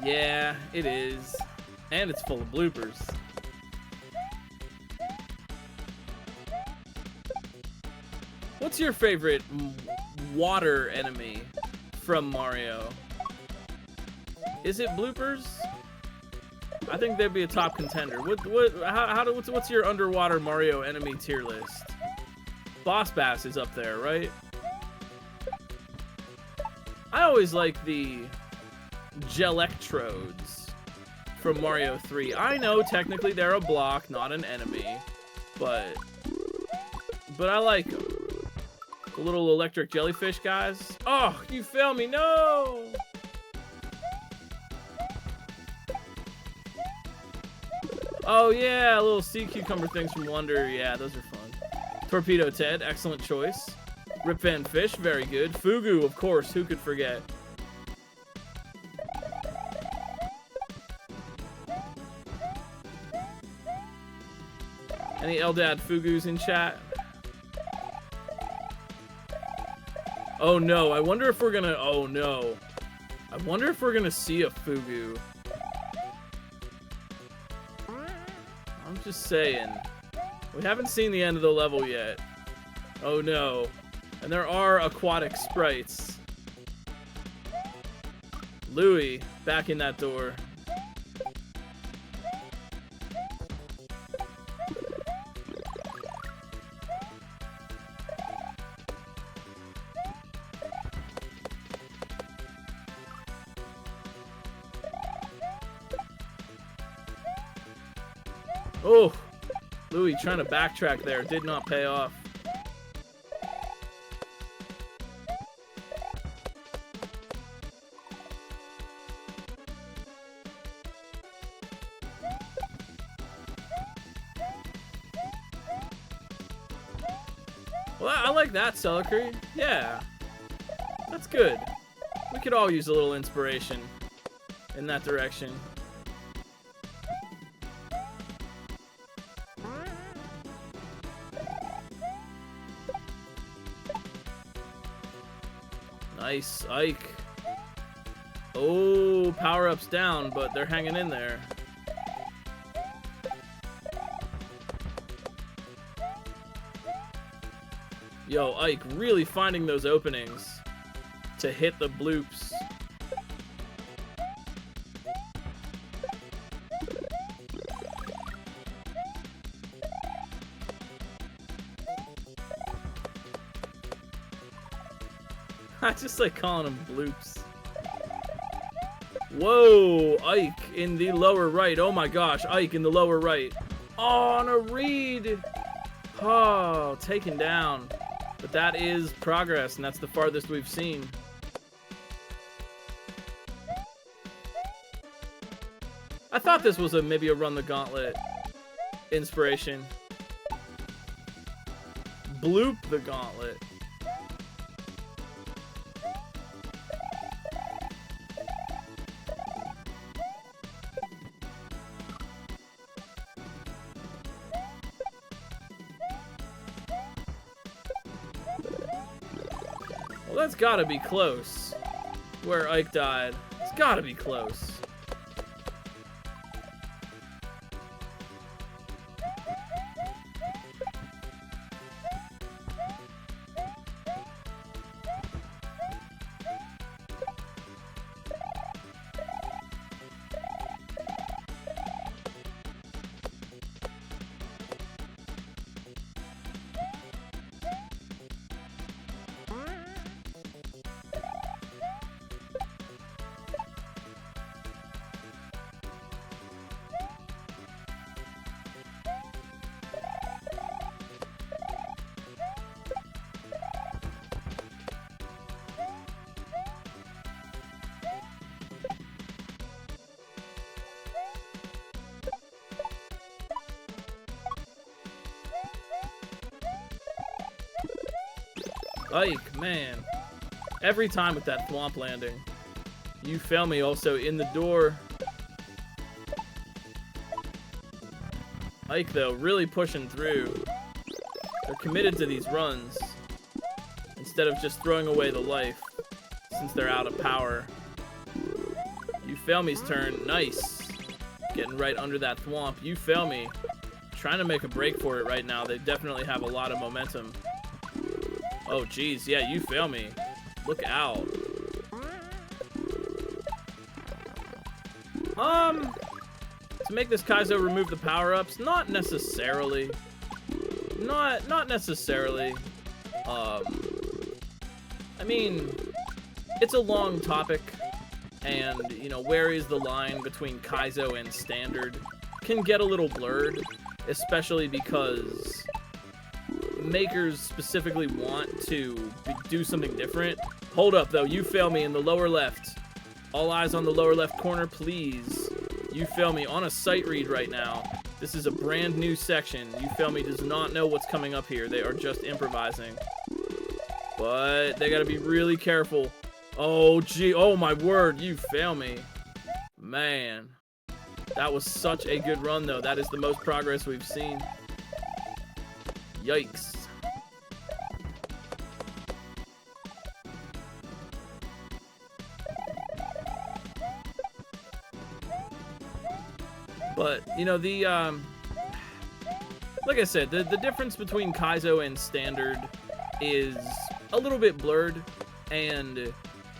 Yeah, it is. And it's full of bloopers. What's your favorite water enemy from Mario? Is it bloopers? I think they'd be a top contender. What's your underwater Mario enemy tier list? Boss Bass is up there, right? I always like the Gelectrodes from Mario 3. I know technically they're a block, not an enemy, but I like them. The little electric jellyfish guys. Oh, you failed me, no! Oh yeah, little sea cucumber things from Wonder. Yeah, those are fun. Torpedo Ted, excellent choice. Rip Van Fish, very good. Fugu, of course, who could forget? Any Eldad Fugus in chat? Oh no, I wonder if we're gonna, oh no. I wonder if we're gonna see a Fugu. I'm just saying. We haven't seen the end of the level yet. Oh no. And there are aquatic sprites. Louie, back in that door. Oh, Louie trying to backtrack there. Did not pay off. Well, I like that, Celicry. Yeah, that's good. We could all use a little inspiration in that direction. Nice, Ike. Oh, power-up's down, but they're hanging in there. Yo, Ike really finding those openings to hit the bloops. I just like calling them bloops. Whoa, Ike in the lower right. Oh my gosh, Ike in the lower right. Oh, on a read. Oh, taken down. But that is progress, and that's the farthest we've seen. I thought this was maybe a Run the Gauntlet inspiration. Bloop the Gauntlet. Well, that's gotta be close. Where Ike died. It's gotta be close. Ike, man. Every time with that thwomp landing. You fail me also in the door. Ike, though, really pushing through. They're committed to these runs. Instead of just throwing away the life. Since they're out of power. You Fail Me's turn. Nice. Getting right under that thwomp. You Fail Me. Trying to make a break for it right now. They definitely have a lot of momentum. Oh, geez. Yeah, You Fail Me. Look out. To make this Kaizo remove the power-ups, not necessarily. Not necessarily. I mean, it's a long topic, and, you know, where is the line between Kaizo and Standard can get a little blurred, especially because makers specifically want to do something different. Hold up, though. You Fail Me in the lower left. All eyes on the lower left corner, please. You Fail Me on a sight read right now. This is a brand new section. You Fail Me does not know what's coming up here. They are just improvising. But they gotta be really careful. Oh, gee. Oh, my word. You Fail Me. Man. That was such a good run, though. That is the most progress we've seen. Yikes. But, you know, like I said, the difference between Kaizo and Standard is a little bit blurred, and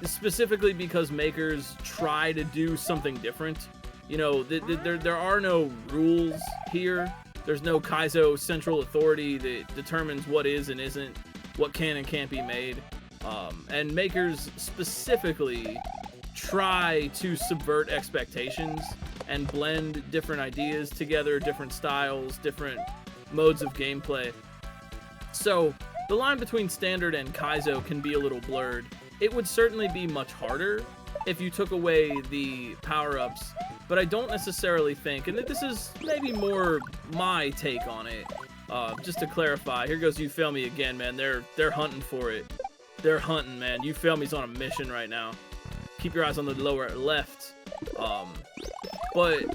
specifically because makers try to do something different. You know, there are no rules here. There's no Kaizo central authority that determines what is and isn't, what can and can't be made. And makers specifically try to subvert expectations and blend different ideas together, different styles, different modes of gameplay. So the line between Standard and Kaizo can be a little blurred. It would certainly be much harder if you took away the power-ups, but I don't necessarily think, and this is maybe more my take on it, just to clarify. Here goes You Fail Me again, man. They're hunting for it. They're hunting, man. You Fail Me's on a mission right now. Keep your eyes on the lower left. But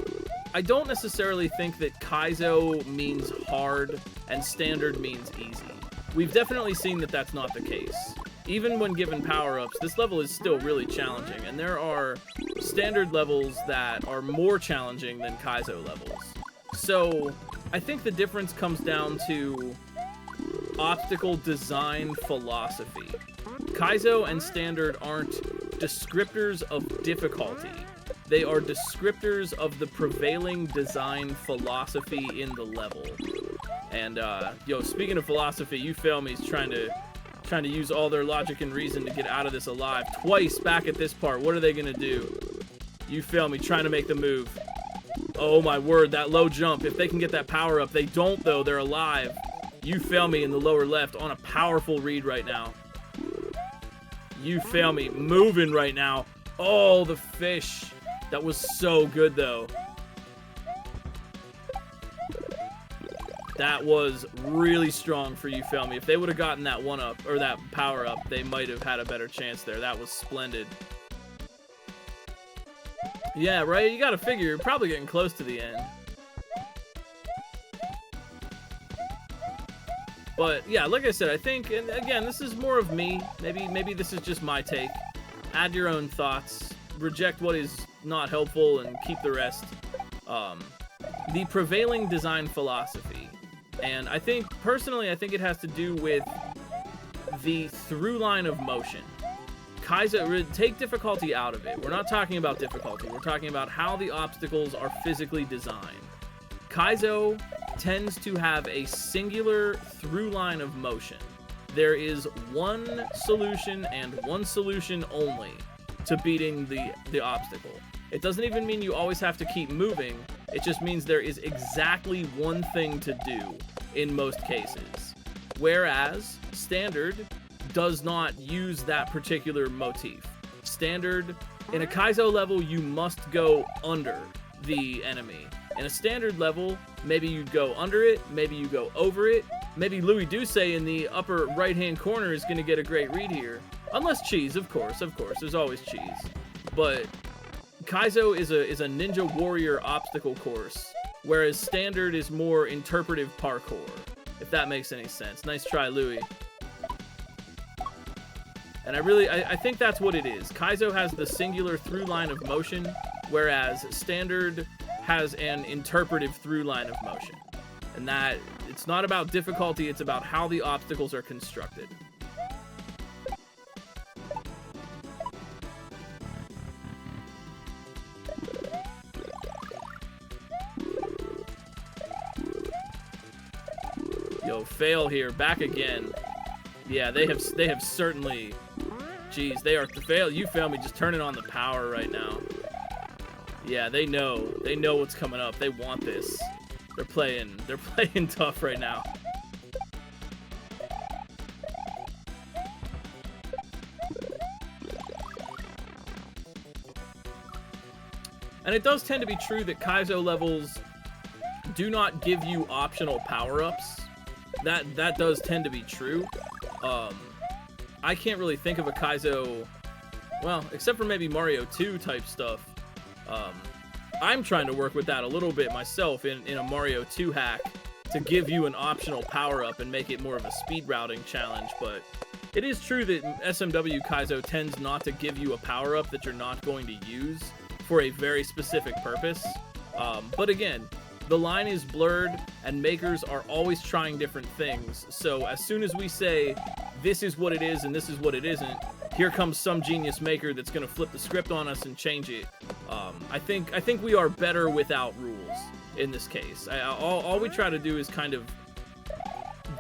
I don't necessarily think that Kaizo means hard and Standard means easy. We've definitely seen that that's not the case. Even when given power-ups, this level is still really challenging, and there are Standard levels that are more challenging than Kaizo levels. So I think the difference comes down to obstacle design philosophy. Kaizo and Standard aren't descriptors of difficulty. They are descriptors of the prevailing design philosophy in the level. And, yo, speaking of philosophy, You Fail Me is trying to use all their logic and reason to get out of this alive. Twice back at this part. What are they gonna do? You Fail Me, trying to make the move. Oh, my word, that low jump. If they can get that power up. They don't, though. They're alive. You Fail Me in the lower left on a powerful read right now. You Fail Me moving right now. Oh, the fish. That was so good, though. That was really strong for You Fail Me. If they would have gotten that one up, or that power up, they might have had a better chance there. That was splendid. Yeah, right? You gotta figure you're probably getting close to the end. But, yeah, like I said, I think, and again, this is more of me. Maybe this is just my take. Add your own thoughts. Reject what is not helpful and keep the rest. The prevailing design philosophy. And I think, personally, I think it has to do with the through line of motion. Kaizo, take difficulty out of it. We're not talking about difficulty. We're talking about how the obstacles are physically designed. Kaizo tends to have a singular through line of motion. There is one solution and one solution only to beating the obstacle. It doesn't even mean you always have to keep moving. It just means there is exactly one thing to do in most cases. Whereas Standard does not use that particular motif. Standard, in a Kaizo level, you must go under the enemy. In a Standard level, maybe you go under it, maybe you go over it. Maybe Louis Duce in the upper right-hand corner is going to get a great read here. Unless cheese, of course, there's always cheese. But Kaizo is a ninja warrior obstacle course, whereas Standard is more interpretive parkour, if that makes any sense. Nice try, Louis. And I think that's what it is. Kaizo has the singular through line of motion, whereas standard has an interpretive through line of motion. And that, it's not about difficulty, it's about how the obstacles are constructed. Yo, fail here, back again. Yeah, they have certainly, geez, they are fail. You fail me just turning on the power right now. Yeah, they know what's coming up. They want this. They're playing tough right now. And it does tend to be true that Kaizo levels do not give you optional power-ups. That does tend to be true. I can't really think of a Kaizo, well, except for maybe Mario 2 type stuff. I'm trying to work with that a little bit myself in a Mario 2 hack to give you an optional power-up and make it more of a speed routing challenge, but it is true that SMW Kaizo tends not to give you a power-up that you're not going to use for a very specific purpose. But again, the line is blurred and makers are always trying different things, so as soon as we say this is what it is and this is what it isn't, here comes some genius maker that's going to flip the script on us and change it. I think we are better without rules in this case. All we try to do is kind of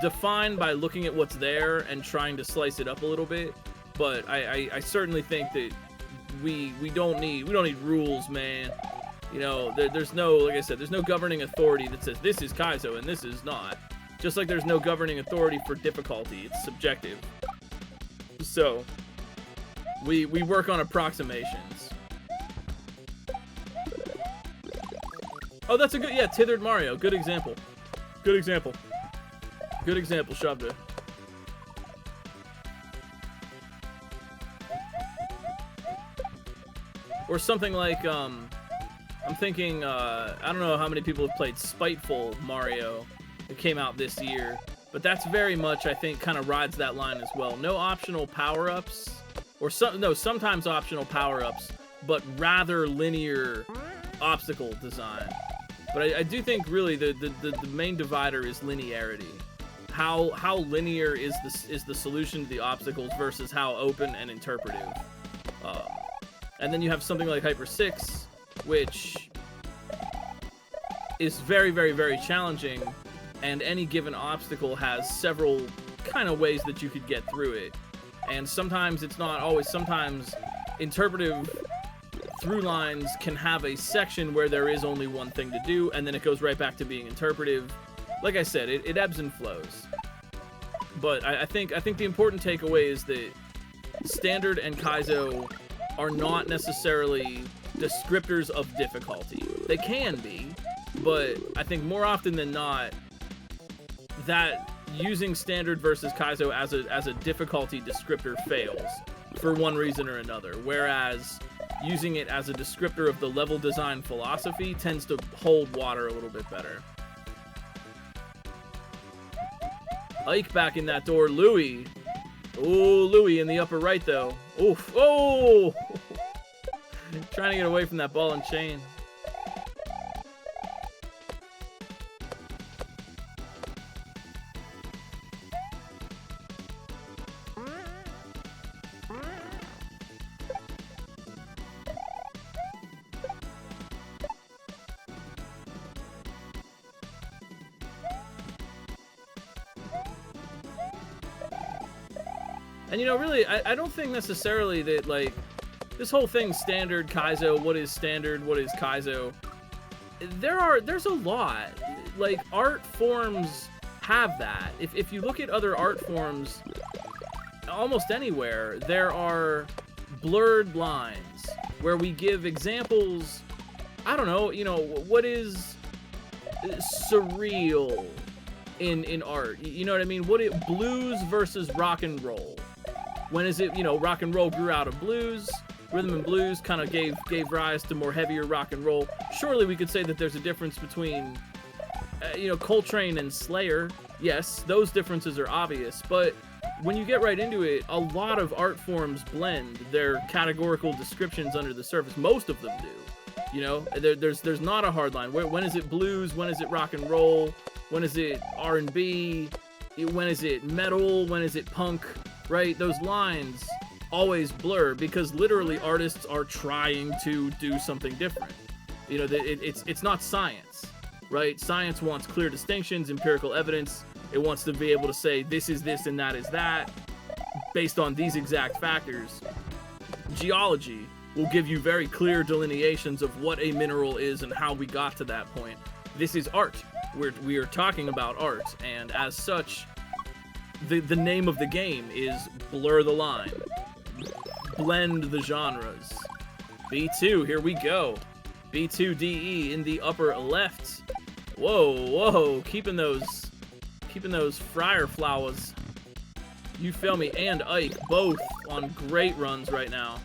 define by looking at what's there and trying to slice it up a little bit. But I certainly think that we don't need rules, man. You know, there's no, like I said, there's no governing authority that says this is Kaizo and this is not. Just like there's no governing authority for difficulty. It's subjective. So we work on approximations. Oh, that's a good, yeah, Tithered Mario. Good example. Good example. Good example, Shabda. Or something like, I'm thinking, I don't know how many people have played Spiteful Mario. It came out this year. But that's very much, I think, kind of rides that line as well. No optional power-ups. Or sometimes optional power-ups, but rather linear obstacle design. But I do think really the main divider is linearity. How linear is the solution to the obstacles versus how open and interpretive. And then you have something like Hyper 6, which is very, very, very challenging, and any given obstacle has several kind of ways that you could get through it. And sometimes it's not always, sometimes interpretive through lines can have a section where there is only one thing to do, and then it goes right back to being interpretive. Like I said, it ebbs and flows. But I think the important takeaway is that Standard and Kaizo are not necessarily descriptors of difficulty. They can be, but I think more often than not, that using Standard versus Kaizo as a difficulty descriptor fails for one reason or another, whereas using it as a descriptor of the level design philosophy tends to hold water a little bit better. Ike back in that door. Louie. Oh, Louie in the upper right, though. Oof. Oh! Trying to get away from that ball and chain. And, you know, really, I don't think necessarily that, like, this whole thing, Standard, Kaizo, what is Standard, what is Kaizo, there's a lot. Like, art forms have that. If you look at other art forms, almost anywhere, there are blurred lines where we give examples. I don't know, you know, what is surreal in art? You know what I mean? Blues versus rock and roll. When is it, you know, rock and roll grew out of blues, rhythm and blues kind of gave rise to more heavier rock and roll. Surely we could say that there's a difference between, you know, Coltrane and Slayer. Yes, those differences are obvious, but when you get right into it, a lot of art forms blend their categorical descriptions under the surface. Most of them do. You know, there's not a hard line. When is it blues? When is it rock and roll? When is it R&B? When is it metal? When is it punk? Right? Those lines always blur because literally artists are trying to do something different. You know, it's not science, right? Science wants clear distinctions, empirical evidence. It wants to be able to say this is this and that is that based on these exact factors. Geology will give you very clear delineations of what a mineral is and how we got to that point. This is art. We are talking about art, and as such, the name of the game is blur the line, blend the genres. B2, here we go. B2DE in the upper left. Whoa, keeping those fryer flowers. You feel me? And Ike, both on great runs right now.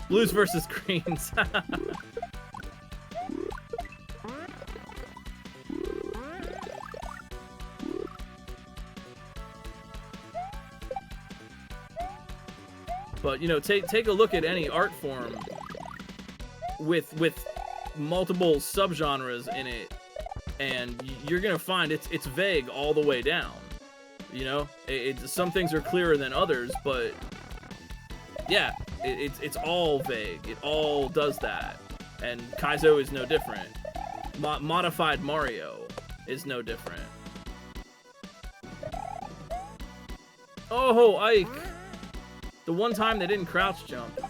Blues versus greens. But, you know, take a look at any art form with multiple subgenres in it, and you're gonna find it's vague all the way down. You know, some things are clearer than others, but yeah, it's all vague. It all does that, and Kaizo is no different. Modified Mario is no different. Oh, Ike! The one time they didn't crouch jump.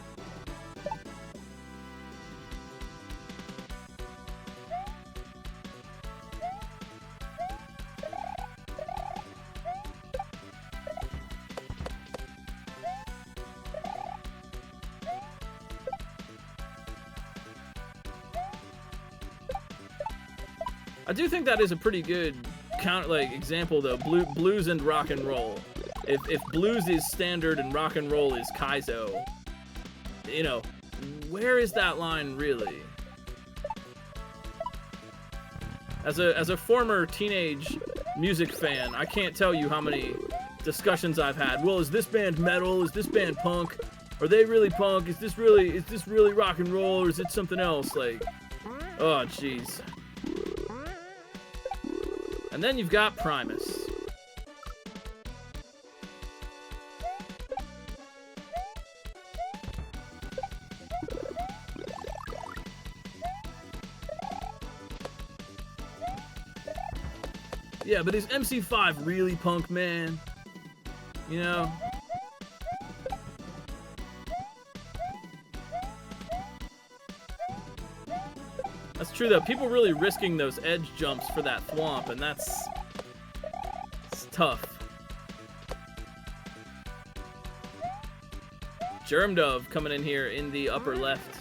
I do think that is a pretty good example though. Blues and rock and roll. If blues is standard and rock and roll is Kaizo, you know, where is that line really? As a former teenage music fan, I can't tell you how many discussions I've had. Well, is this band metal? Is this band punk? Are they really punk? Is this really rock and roll, or is it something else? Like, oh jeez. And then you've got Primus. Yeah, but is MC5 really punk, man? You know? That's true, though. People really risking those edge jumps for that thwomp, and it's tough. Germ Dove coming in here in the upper left.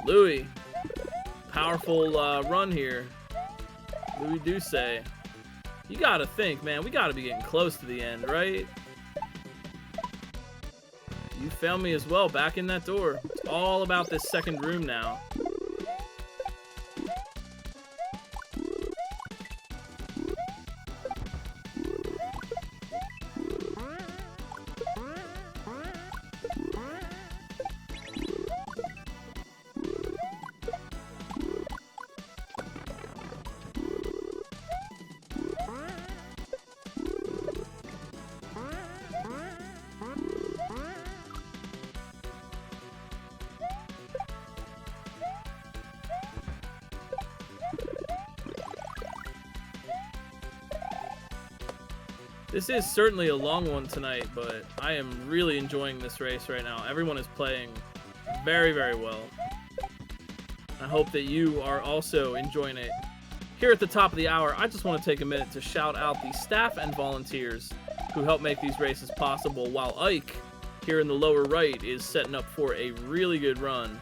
Louis, powerful run here. Louis Duce. You gotta think, man, we gotta be getting close to the end, right? You found me as well, back in that door. It's all about this second room now. This is certainly a long one tonight, but I am really enjoying this race right now. Everyone is playing very, very well. I hope that you are also enjoying it. Here at the top of the hour, I just want to take a minute to shout out the staff and volunteers who help make these races possible, while Ike, here in the lower right, is setting up for a really good run.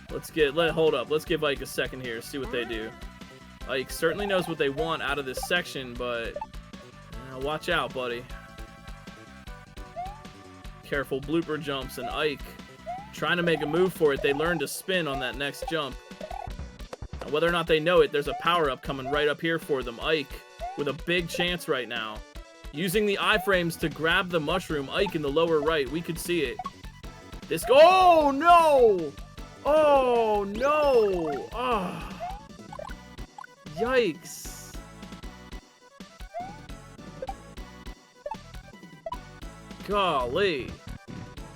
Hold up. Let's give Ike a second here, see what they do. Ike certainly knows what they want out of this section, but watch out, buddy. Careful blooper jumps, and Ike trying to make a move for it. They learn to spin on that next jump. Now, whether or not they know it, there's a power-up coming right up here for them. Ike with a big chance right now. Using the iframes to grab the mushroom. Ike in the lower right. We could see it. Oh, no! Oh, no! Oh. Yikes. Golly.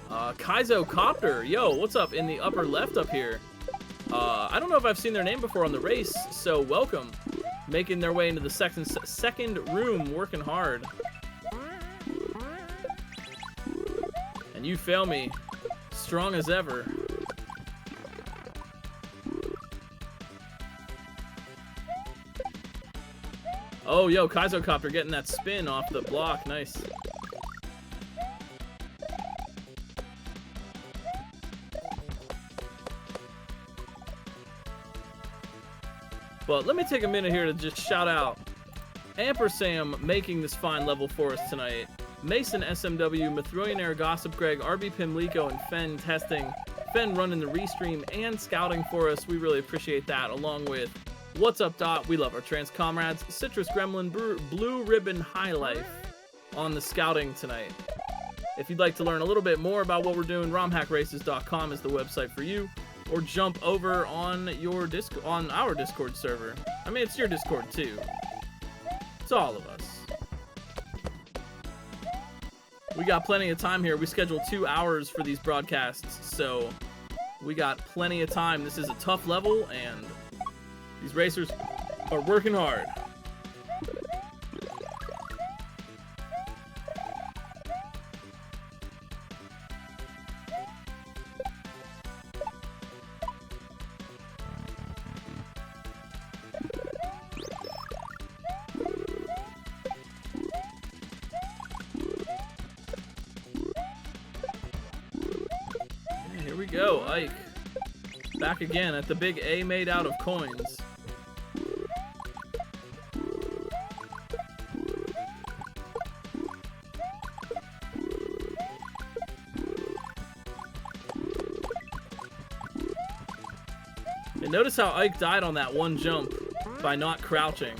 Kaizo Copter. Yo, what's up in the upper left up here? I don't know if I've seen their name before on the race, so welcome. Making their way into the second room, working hard. And you fail me. Strong as ever. Oh, yo, Kaizo Copter getting that spin off the block. Nice. But let me take a minute here to just shout out AmperSam making this fine level for us tonight. Mason SMW, Mithrillionaire, Gossip Greg, RB Pimlico, and Fen testing. Fen running the restream and scouting for us. We really appreciate that, along with What's Up Dot. We love our trans comrades. Citrus Gremlin, Blue Ribbon High Life on the scouting tonight. If you'd like to learn a little bit more about what we're doing, romhackraces.com is the website for you. Or jump over on our Discord server. I mean, it's your Discord too. It's all of us. We got plenty of time here. We scheduled 2 hours for these broadcasts, so we got plenty of time. This is a tough level, and these racers are working hard. Go, Ike. Back again at the big A made out of coins. And notice how Ike died on that one jump by not crouching.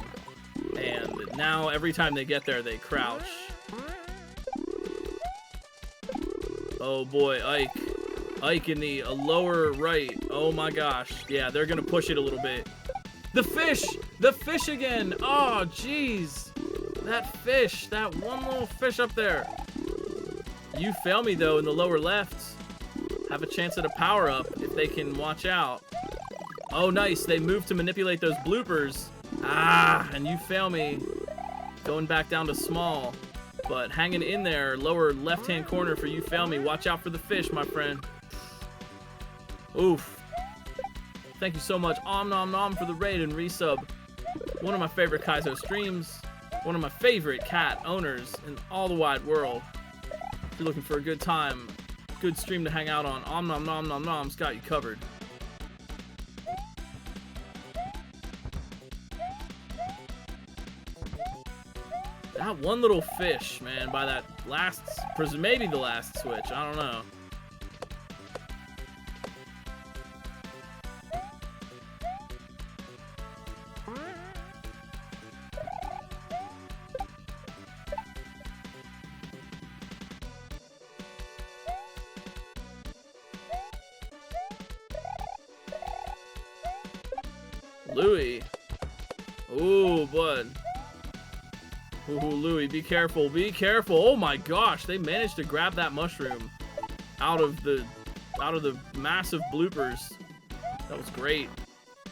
And now every time they get there, they crouch. Oh boy, Ike. Ike in the lower right. Oh my gosh. Yeah, they're gonna push it a little bit. The fish! The fish again! Oh, jeez. That fish. That one little fish up there. You fail me, though, in the lower left. Have a chance at a power-up if they can watch out. Oh, nice. They move to manipulate those bloopers. Ah, and you fail me. Going back down to small. But hanging in there, lower left-hand corner for you fail me. Watch out for the fish, my friend. Oof. Thank you so much, Om Nom Nom, for the raid and resub. One of my favorite Kaizo streams. One of my favorite cat owners in all the wide world. If you're looking for a good time, good stream to hang out on, Om Nom Nom Nom Nom's got you covered. That one little fish, man, by that last, maybe the last switch, I don't know. Louis. Ooh, bud. Ooh, Louis, be careful, be careful. Oh my gosh, they managed to grab that mushroom out of the massive bloopers. That was great.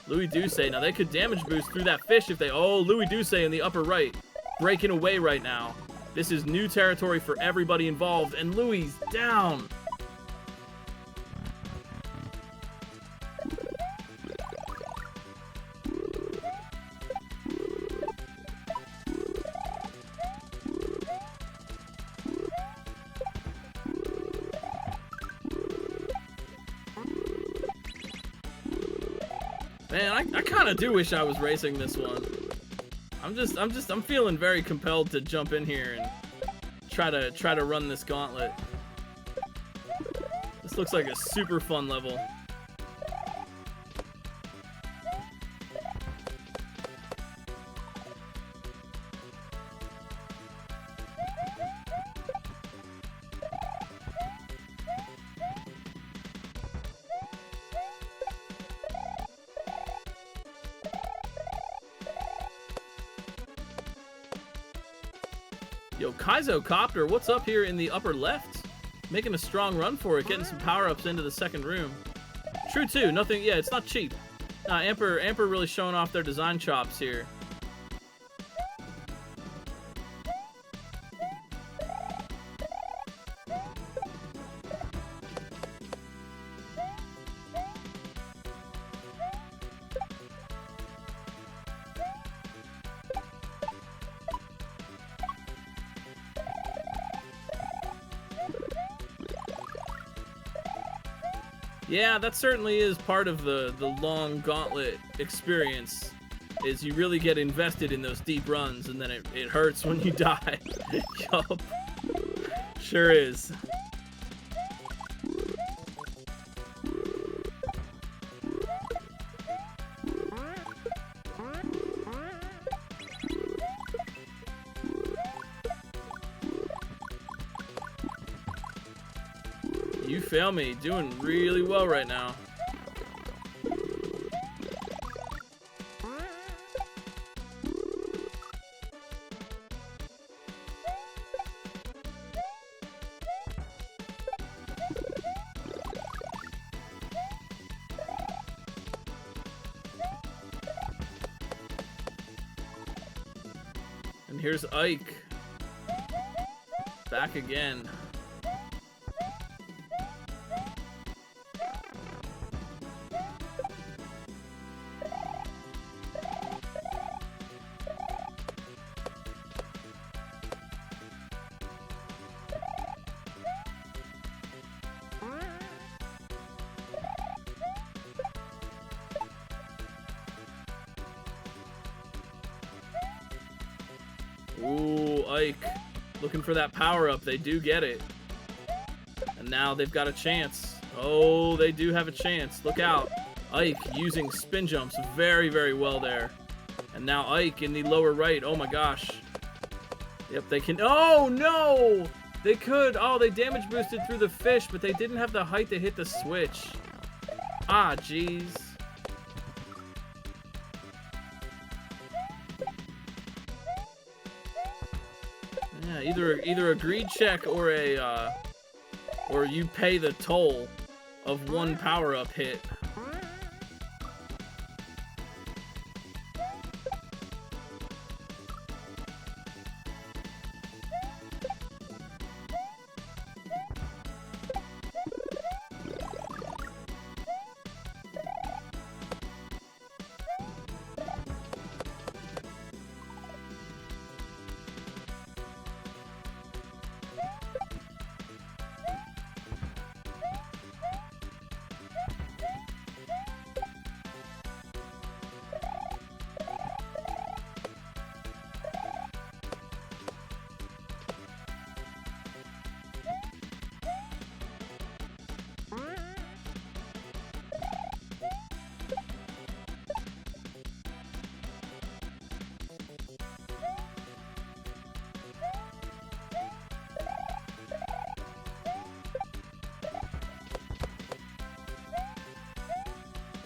Louis Duce, now they could damage boost through that fish if they, oh, Louis Duce in the upper right, breaking away right now. This is new territory for everybody involved, and Louis down. Man, I kind of do wish I was racing this one. I'm feeling very compelled to jump in here and try to run this gauntlet. This looks like a super fun level. Yo, Kaizo Copter, what's up here in the upper left? Making a strong run for it, getting some power-ups into the second room. True, too. Nothing, yeah, it's not cheap. Amper really showing off their design chops here. Yeah, that certainly is part of the long gauntlet experience, is you really get invested in those deep runs, and then it hurts when you die. Yup. Sure is. You fail me. Doing really well right now. And here's Ike. Back again. Ooh, Ike. Looking for that power-up. They do get it. And now they've got a chance. Oh, they do have a chance. Look out. Ike using spin jumps very, very well there. And now Ike in the lower right. Oh my gosh. Yep, they can. Oh, no! They could. Oh, they damage boosted through the fish, but they didn't have the height to hit the switch. Ah, jeez. Yeah, either a greed check or a or you pay the toll of one power-up hit.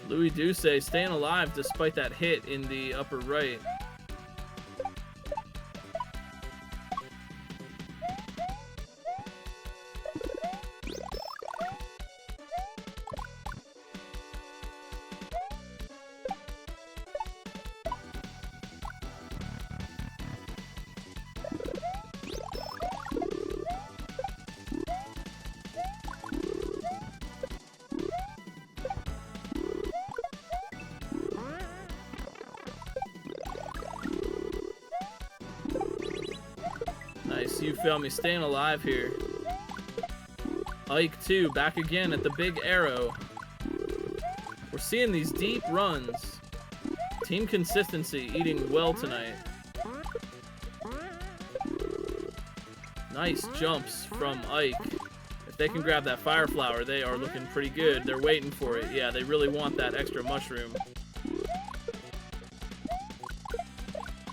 Louis Duce staying alive despite that hit in the upper right. Nice, you feel me, staying alive here. Ike 2, back again at the big arrow. We're seeing these deep runs. Team consistency, eating well tonight. Nice jumps from Ike. If they can grab that fire flower, they are looking pretty good. They're waiting for it. Yeah, they really want that extra mushroom.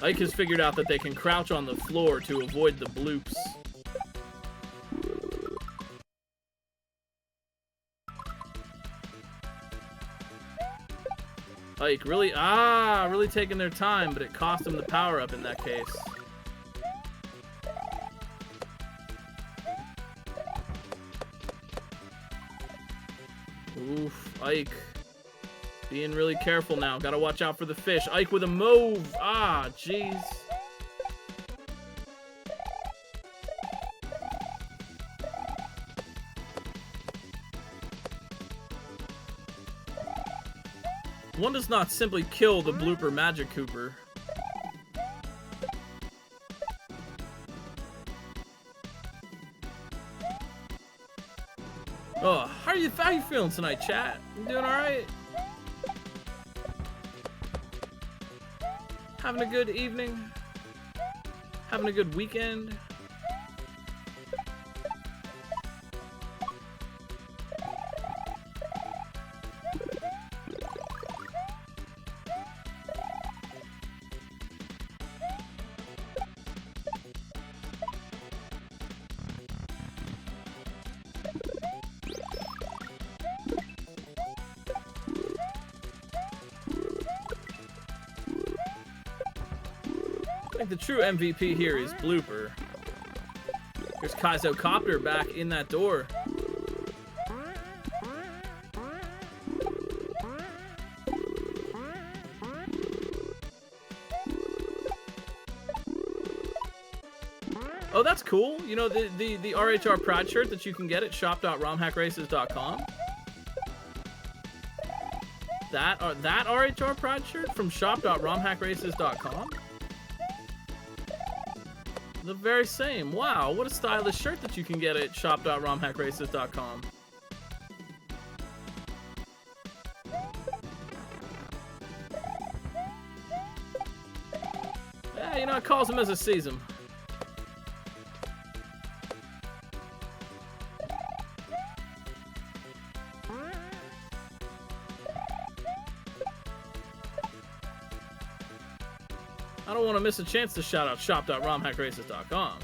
Ike has figured out that they can crouch on the floor to avoid the bloops. Ike really taking their time, but it cost them the power up in that case. Oof, Ike. Being really careful now. Gotta watch out for the fish. Ike with a move. Ah, jeez. One does not simply kill the blooper Magic Cooper. Oh, how you feeling tonight, chat? You doing all right? Having a good evening? Having a good weekend? I think the true MVP here is Blooper. There's Kaizo Copter back in that door. Oh, that's cool. You know, the RHR Pride shirt that you can get at shop.romhackraces.com. That RHR Pride shirt from shop.romhackraces.com. The very same. Wow, what a stylish shirt that you can get at shop.romhackraces.com. Yeah, you know, it calls them as I sees them. I don't want to miss a chance to shout out shop.romhackraces.com.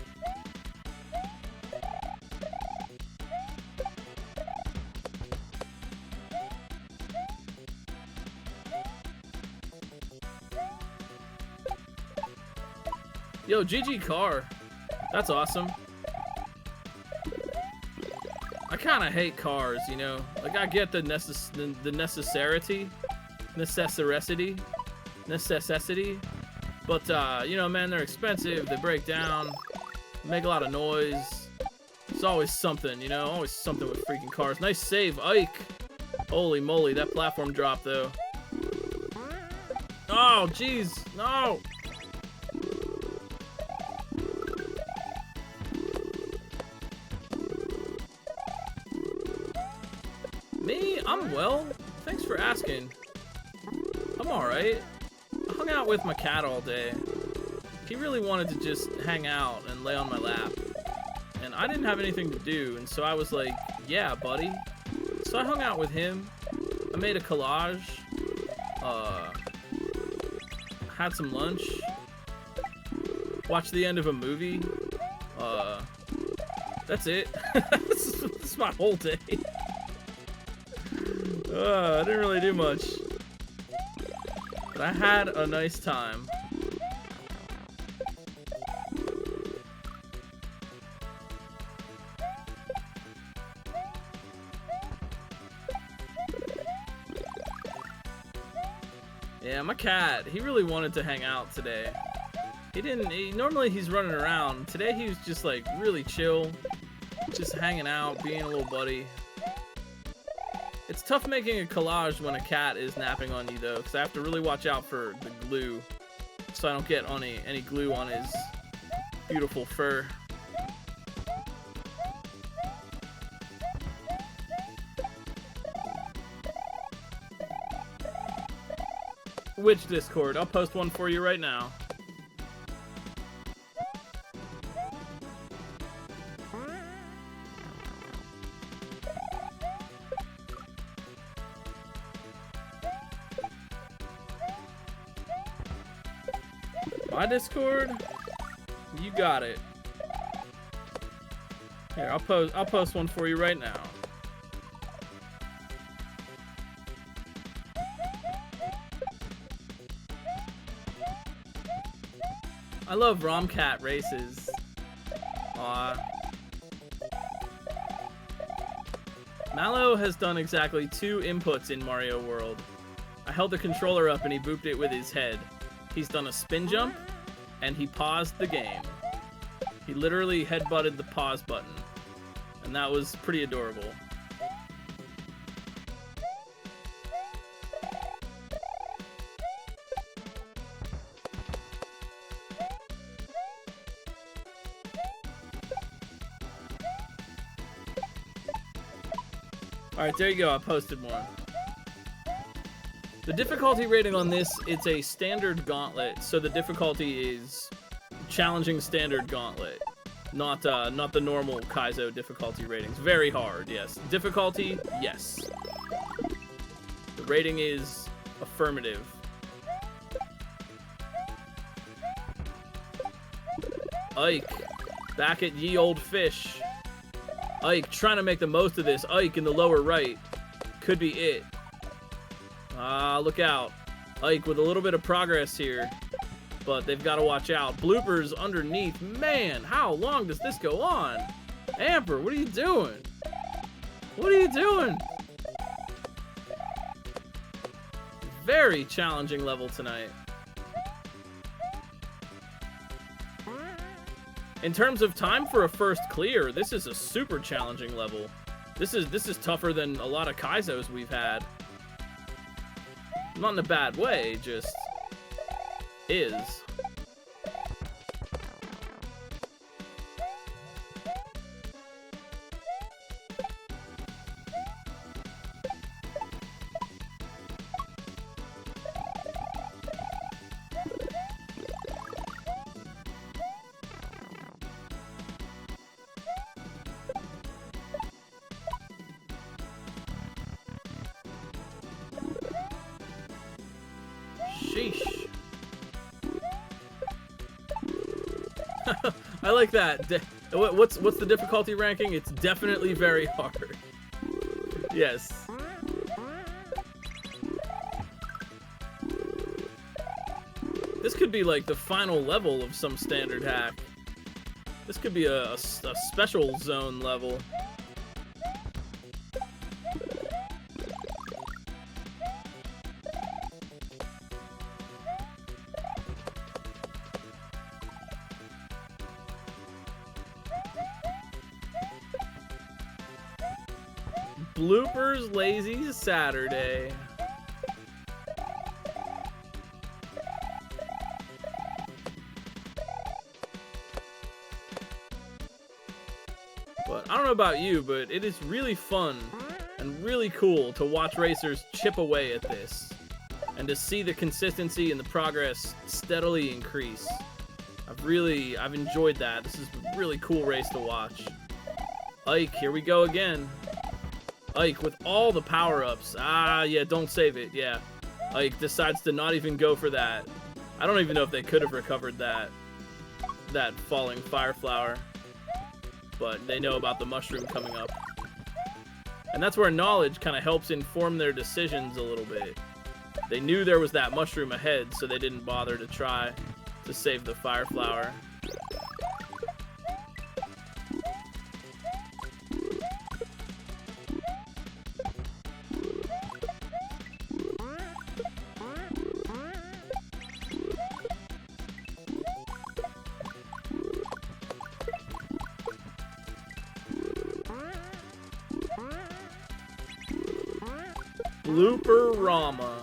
Yo, GG Car. That's awesome. I kind of hate cars, you know? Like, I get the necessity. But, you know, man, they're expensive, they break down, make a lot of noise. It's always something, you know, always something with freaking cars. Nice save, Ike. Holy moly, that platform drop, though. Oh, jeez, no. Me? I'm well. Thanks for asking. I'm alright. I hung out with my cat all day. He really wanted to just hang out and lay on my lap. And I didn't have anything to do, and so I was like, yeah, buddy. So I hung out with him. I made a collage. Had some lunch. Watched the end of a movie. That's it. That's my whole day. I didn't really do much. But I had a nice time. Yeah, my cat, he really wanted to hang out today. Normally he's running around. Today he was just like really chill. Just hanging out, being a little buddy. It's tough making a collage when a cat is napping on you, though, because I have to really watch out for the glue, so I don't get any glue on his beautiful fur. Which Discord? I'll post one for you right now. My Discord? You got it. Here, I'll post one for you right now. I love Romcat races. Aw. Mallow has done exactly 2 inputs in Mario World. I held the controller up and he booped it with his head. He's done a spin jump, and he paused the game. He literally headbutted the pause button, and that was pretty adorable. Alright, there you go, I posted one. The difficulty rating on this, it's a standard gauntlet, so the difficulty is challenging standard gauntlet, not the normal Kaizo difficulty ratings. Very hard, yes. Difficulty, yes. The rating is affirmative. Ike, back at ye old fish. Ike trying to make the most of this. Ike in the lower right. Could be it. Look out. Ike with a little bit of progress here. But they've got to watch out. Bloopers underneath. Man, how long does this go on? Amper, what are you doing? What are you doing? Very challenging level tonight. In terms of time for a first clear, this is a super challenging level. This is tougher than a lot of Kaizos we've had. Not in a bad way, just is. Sheesh. I like that. What's the difficulty ranking? It's definitely very hard. Yes. This could be like the final level of some standard hack. This could be a special zone level. Bloopers Lazy Saturday. But I don't know about you, but it is really fun and really cool to watch racers chip away at this and to see the consistency and the progress steadily increase. I've enjoyed that. This is a really cool race to watch. Ike, here we go again. Ike with all the power-ups. Yeah, don't save it. Yeah. Ike decides to not even go for that. I don't even know if they could have recovered that falling fire flower. But they know about the mushroom coming up. And that's where knowledge kind of helps inform their decisions a little bit. They knew there was that mushroom ahead, so they didn't bother to try to save the fire flower. Blooper Rama.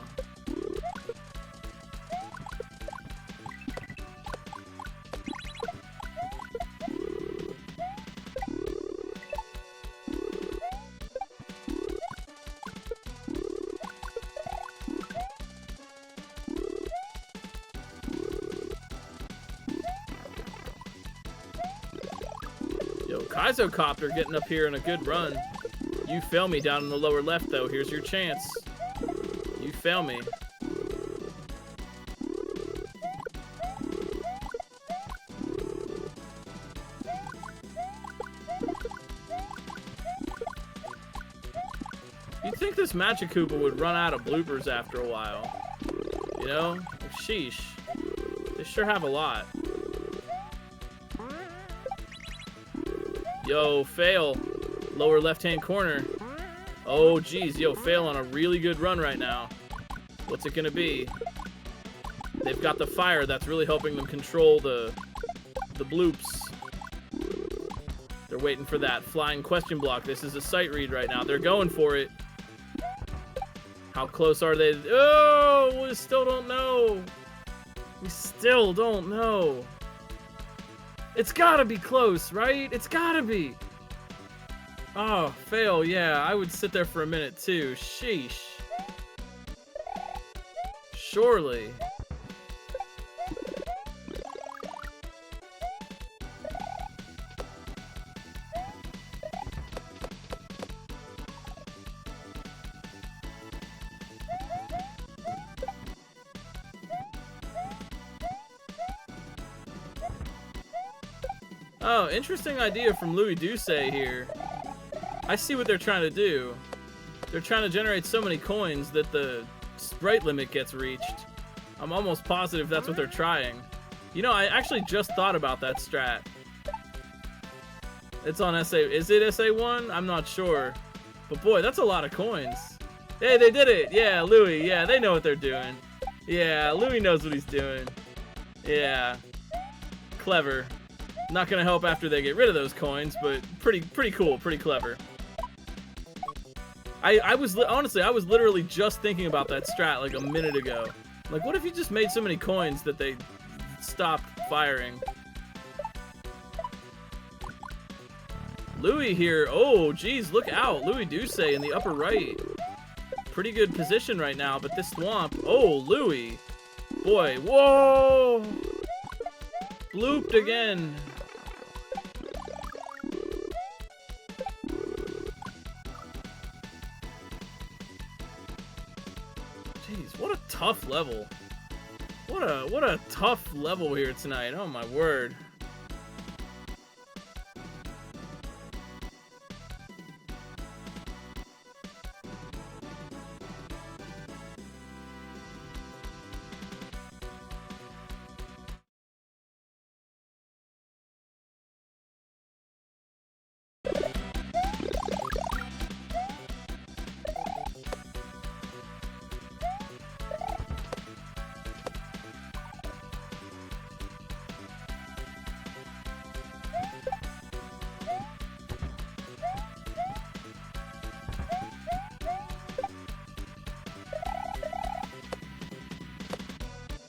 Kaizocopter getting up here in a good run. You fail me down in the lower left, though. Here's your chance. You fail me. You'd think this Magic Koopa would run out of bloopers after a while. You know? Sheesh. They sure have a lot. Yo, fail. Lower left-hand corner. Oh, geez. Yo, fail on a really good run right now. What's it gonna be? They've got the fire that's really helping them control the bloops. They're waiting for that flying question block. This is a sight read right now. They're going for it. How close are they? Oh, we still don't know. We still don't know. It's gotta be close, right? It's gotta be. Oh, fail, yeah. I would sit there for a minute too. Sheesh. Surely. Oh, interesting idea from Louis Doucet here. I see what they're trying to do. They're trying to generate so many coins that the sprite limit gets reached. I'm almost positive that's what they're trying. You know, I actually just thought about that strat. It's on SA. Is it SA1? I'm not sure. But boy, that's a lot of coins. Hey, they did it. Yeah, Louis. Yeah, they know what they're doing. Yeah, Louis knows what he's doing. Yeah. Clever. Not gonna help after they get rid of those coins, but pretty cool, pretty clever. Honestly, I was literally just thinking about that strat like a minute ago. Like, what if you just made so many coins that they stopped firing? Louis here. Oh, geez, look out. Louis Doucet in the upper right. Pretty good position right now, but this swamp. Oh, Louis. Boy, whoa. Blooped again. Jeez, what a tough level. What a tough level here tonight. Oh my word.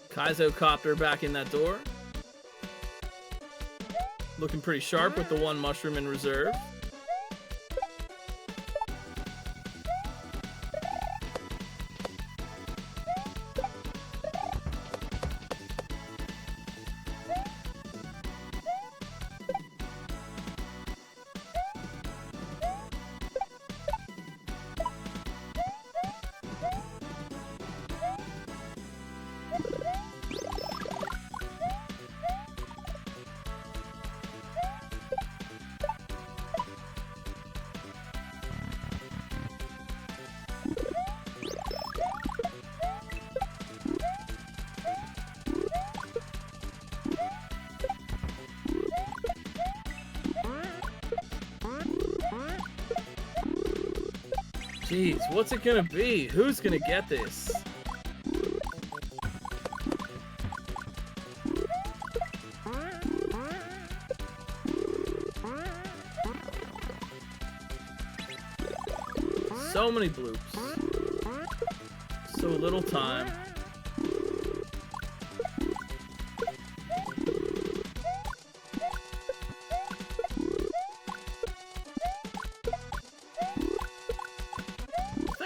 Kaizocopter back in that door. Looking pretty sharp with the one mushroom in reserve. Jeez, what's it gonna be? Who's gonna get this? So many bloops. So little time.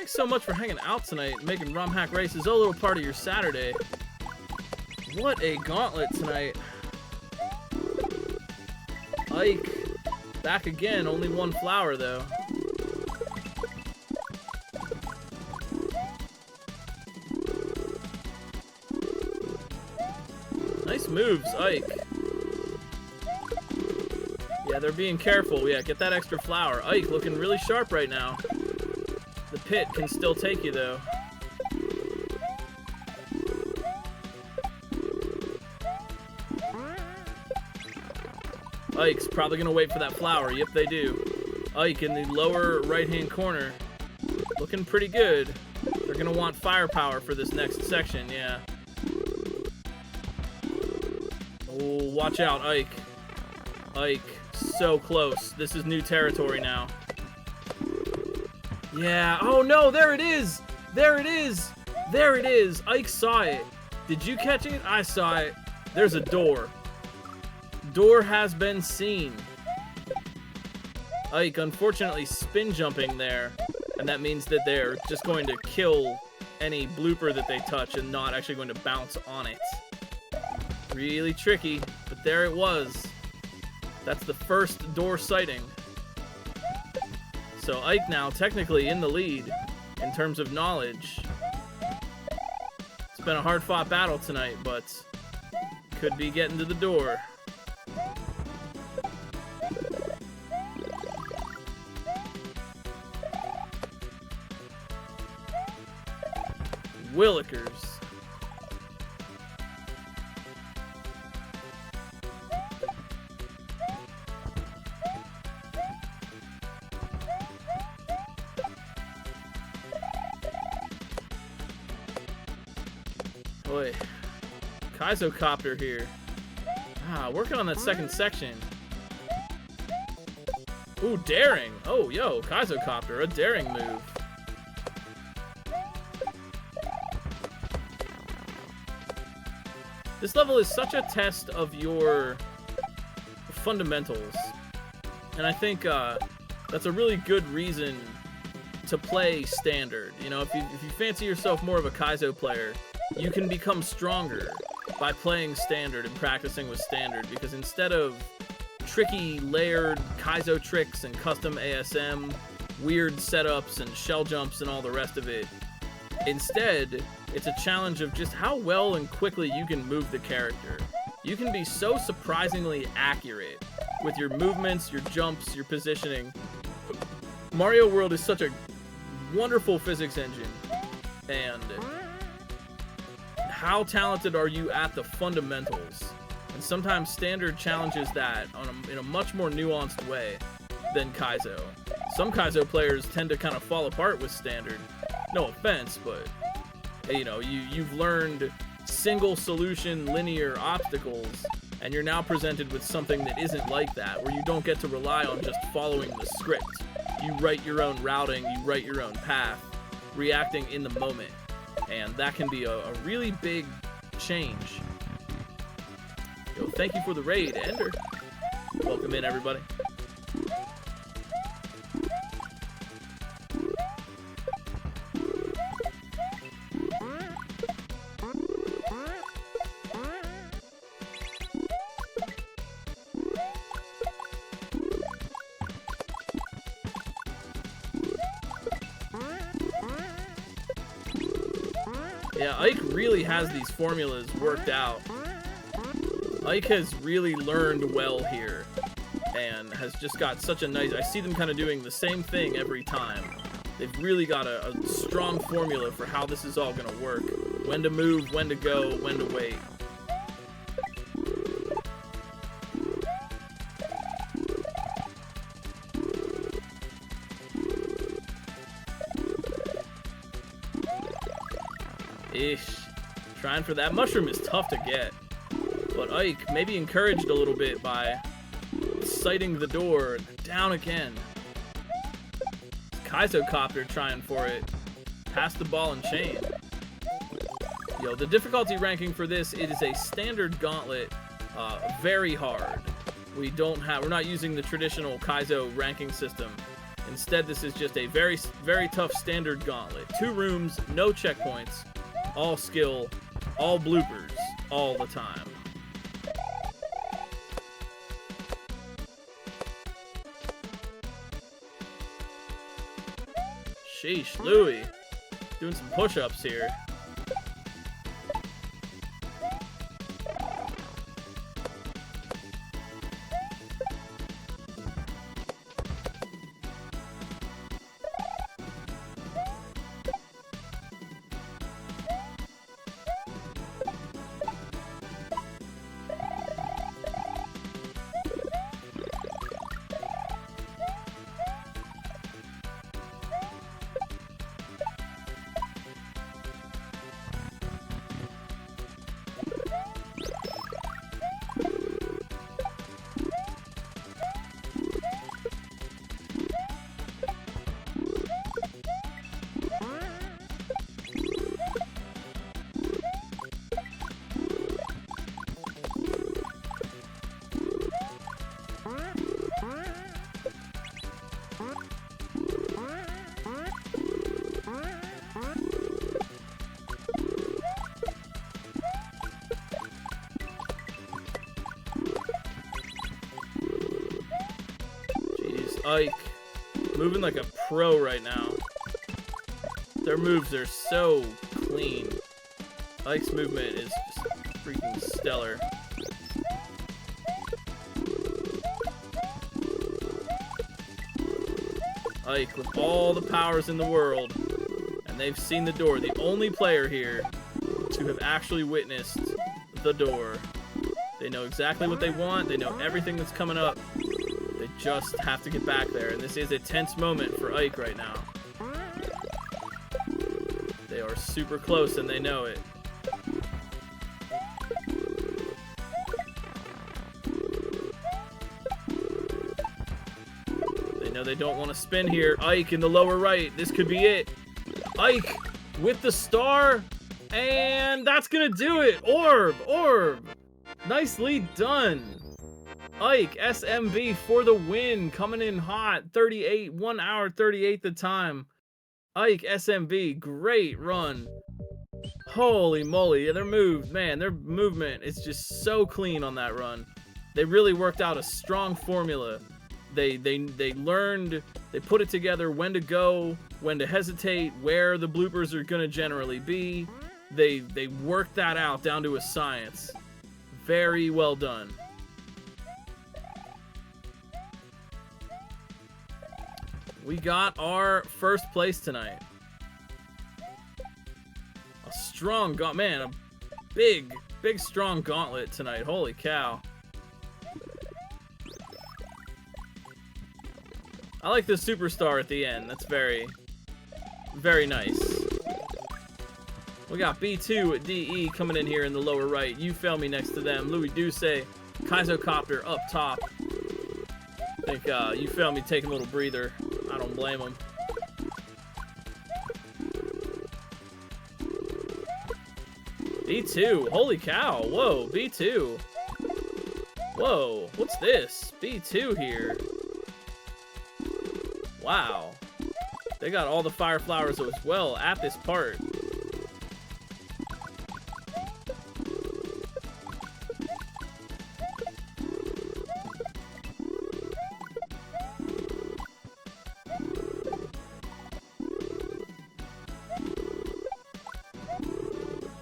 So much for hanging out tonight, making ROM Hack Races a little part of your Saturday. What a gauntlet tonight. Ike, Back again, only one flower though. Nice moves, Ike. Yeah, they're being careful. Yeah, get that extra flower. Ike looking really sharp right now. The pit can still take you though. Ike's probably gonna wait for that flower. Yep, they do. Ike in the lower right-hand corner. Looking pretty good. They're gonna want firepower for this next section, yeah. Oh, watch out, Ike. Ike, so close. This is new territory now. Yeah, oh no, there it is! There it is! There it is! Ike saw it. Did you catch it? I saw it. There's a door. Door has been seen. Ike, unfortunately, spin jumping there, and that means that they're just going to kill any blooper that they touch and not actually going to bounce on it. Really tricky, but there it was. That's the first door sighting. So Ike now technically in the lead in terms of knowledge. It's been a hard-fought battle tonight, but could be getting to the door. Willikers. Boy, Kaizocopter here. Ah, working on that second section. Ooh, daring. Oh, yo, Kaizocopter, a daring move. This level is such a test of your fundamentals, and I think that's a really good reason to play standard. You know, if you fancy yourself more of a Kaizo player, you can become stronger by playing standard and practicing with standard, because instead of tricky layered Kaizo tricks and custom ASM, weird setups and shell jumps and all the rest of it, instead it's a challenge of just how well and quickly you can move the character. You can be so surprisingly accurate with your movements, your jumps, your positioning. Mario World is such a wonderful physics engine, and how talented are you at the fundamentals? And sometimes standard challenges that in a much more nuanced way than Kaizo. Some Kaizo players tend to kind of fall apart with standard. No offense, but you know, you've learned single solution linear obstacles, and you're now presented with something that isn't like that, where you don't get to rely on just following the script. You write your own routing, you write your own path, reacting in the moment, and that can be a really big change. Yo, thank you for the raid, Ender. Welcome in, everybody. Yeah, Ike really has these formulas worked out. Ike has really learned well here, and has just got such a nice... I see them kind of doing the same thing every time. They've really got a strong formula for how this is all going to work. When to move, when to go, when to wait. Ish. Trying for that mushroom is tough to get. But Ike, maybe encouraged a little bit by sighting the door. Down again. Kaizocopter trying for it. Past the ball and chain. Yo, the difficulty ranking for this, it is a standard gauntlet. Very hard. We're not using the traditional Kaizo ranking system. Instead, this is just a very, very tough standard gauntlet. 2 rooms, no checkpoints. All skill, all bloopers, all the time. Sheesh, Louie. Doing some push-ups here. Ike, moving like a pro right now. Their moves are so clean. Ike's movement is just freaking stellar. Ike with all the powers in the world, and they've seen the door. The only player here to have actually witnessed the door. They know exactly what they want. They know everything that's coming up. They just have to get back there, and this is a tense moment for Ike right now. They are super close, and they know it. They know they don't want to spin here. Ike in the lower right. This could be it. Ike with the star, and that's gonna do it. Orb. Nicely done. Ike, SMB for the win, coming in hot, 38, 1 hour 38 the time. Ike, SMB, great run. Holy moly, their movement is just so clean on that run. They really worked out a strong formula. They learned, they put it together, when to go, when to hesitate, where the bloopers are gonna generally be. They worked that out down to a science. Very well done. We got our first place tonight. A strong man, a big strong gauntlet tonight. Holy cow. I like the superstar at the end. That's very nice. We got B2 at DE coming in here in the lower right. You Fail Me next to them. Louis Duce, Kaizocopter up top. I think You Fail Me taking a little breather. I don't blame him. B2, holy cow, whoa, B2. Whoa, what's this? B2 here. Wow. They got all the fire flowers as well at this part.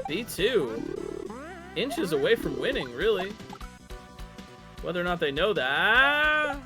B2, inches away from winning, really. Whether or not they know that.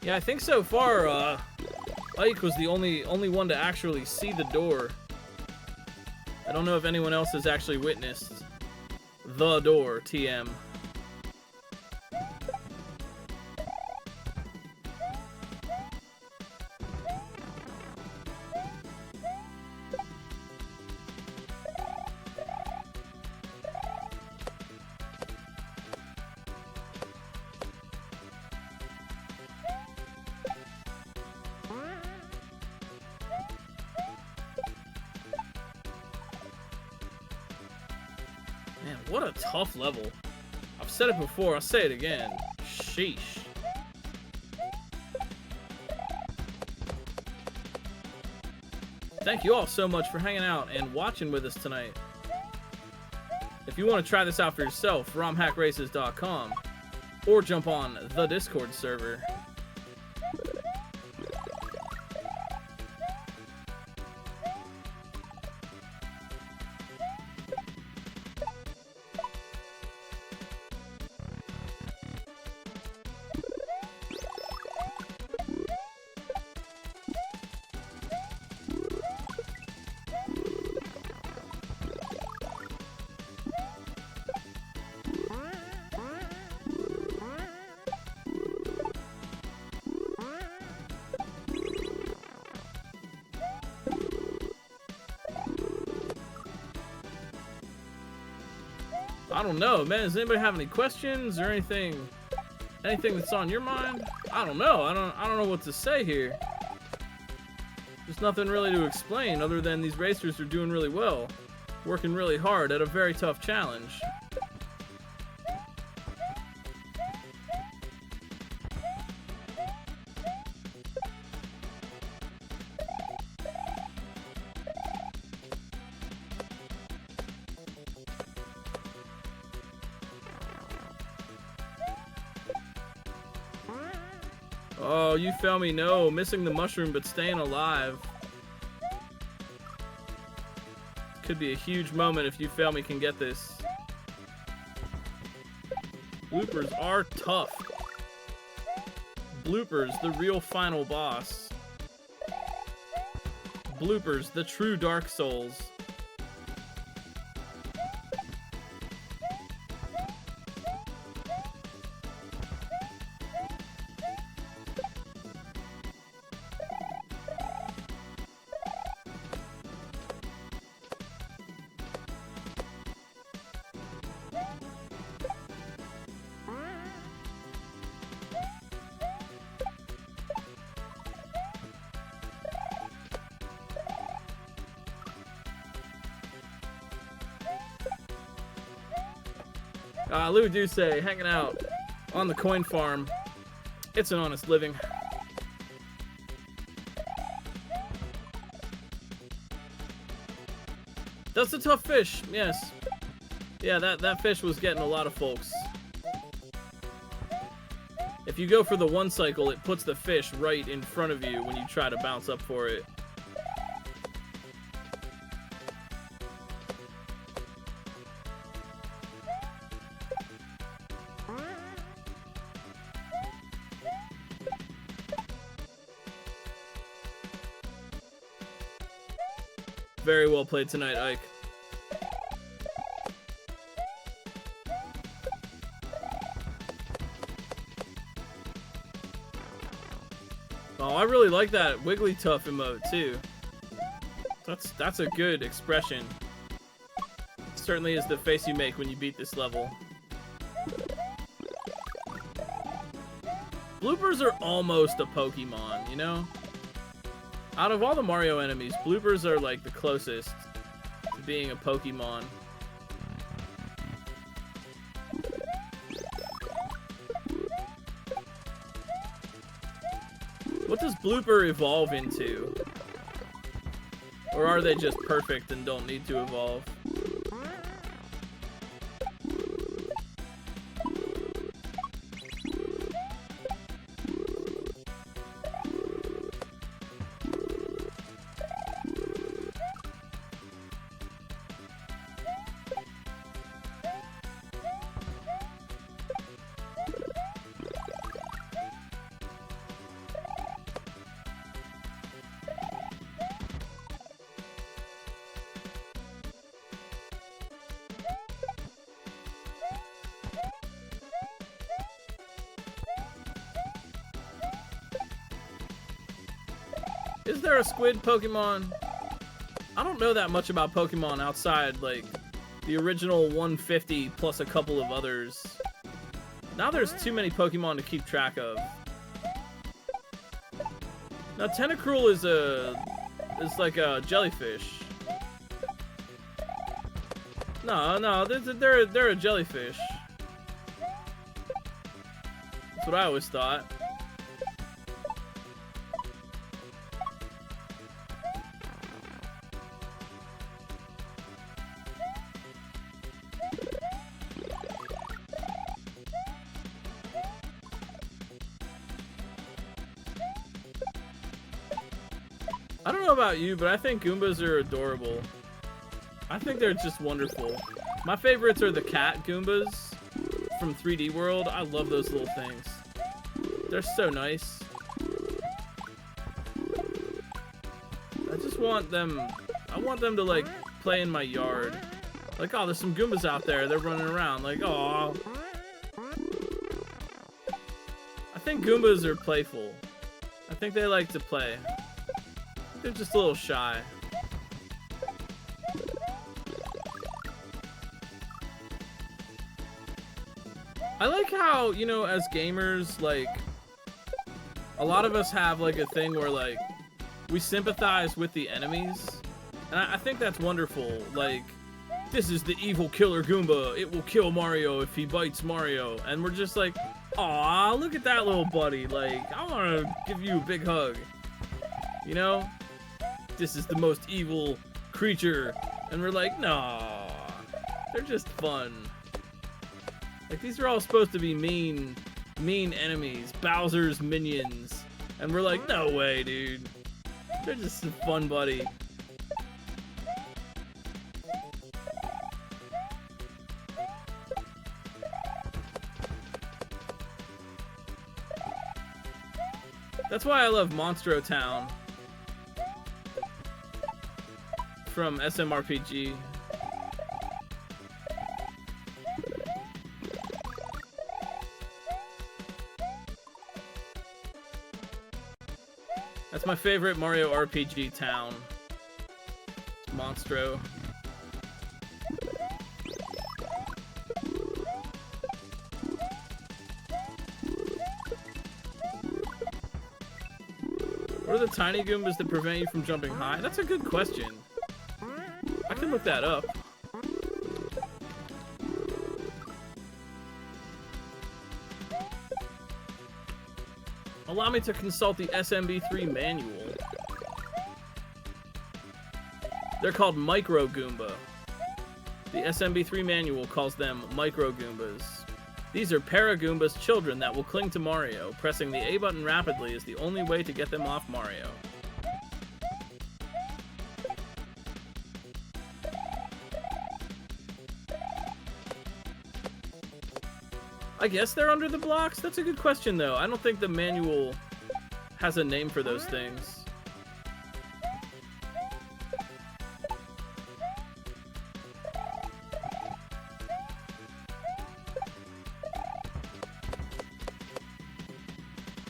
Yeah, I think so far, Ike was the only one to actually see the door. I don't know if anyone else has actually witnessed the door, TM. What a tough level. I've said it before, I'll say it again. Sheesh. Thank you all so much for hanging out and watching with us tonight. If you want to try this out for yourself, romhackraces.com, or jump on the Discord server. I don't know, man. Does anybody have any questions or anything that's on your mind? I don't know. I don't know what to say here. There's nothing really to explain other than these racers are doing really well, working really hard at a very tough challenge. Oh, you feel me? No, missing the mushroom but staying alive. Could be a huge moment if you fail me can get this. Bloopers are tough. Bloopers, the real final boss. Bloopers, the true Dark Souls. Lou Duce hanging out on the coin farm. It's an honest living. That's a tough fish, yes. Yeah, that fish was getting a lot of folks. If you go for the one cycle, it puts the fish right in front of you when you try to bounce up for it. Very well played tonight, Ike. Oh, I really like that Wigglytuff emote too. That's a good expression. It certainly is the face you make when you beat this level. Bloopers are almost a Pokemon, you know? Out of all the Mario enemies, bloopers are like the closest to being a Pokemon. What does blooper evolve into? Or are they just perfect and don't need to evolve? Is there a squid Pokemon? I don't know that much about Pokemon outside, like, the original 150 plus a couple of others. Now there's too many Pokemon to keep track of. Now Tentacruel is like a jellyfish. No, they're a jellyfish. That's what I always thought. I don't know about you, but I think Goombas are adorable. I think they're just wonderful. My favorites are the cat Goombas from 3D World. I love those little things. They're so nice. I just want them, I want them to like play in my yard. Like, oh, there's some Goombas out there. They're running around. Like, oh. I think Goombas are playful. I think they like to play. They're just a little shy. I like how, you know, as gamers, like, a lot of us have, like, a thing where, like, we sympathize with the enemies. And I think that's wonderful. Like, this is the evil killer Goomba. It will kill Mario if he bites Mario. And we're just like, aw, look at that little buddy. Like, I want to give you a big hug. You know? This is the most evil creature. And we're like, nah. They're just fun. Like, these are all supposed to be mean enemies. Bowser's minions. And we're like, no way, dude. They're just a fun buddy. That's why I love Monstro Town from SMRPG. That's my favorite Mario RPG town. Monstro. What are the tiny Goombas that prevent you from jumping high? That's a good question. I can look that up. Allow me to consult the SMB3 manual. They're called Micro Goomba. The SMB3 manual calls them Micro Goombas. These are Para-Goomba's children that will cling to Mario. Pressing the A button rapidly is the only way to get them off Mario. I guess they're under the blocks? That's a good question, though. I don't think the manual has a name for those things.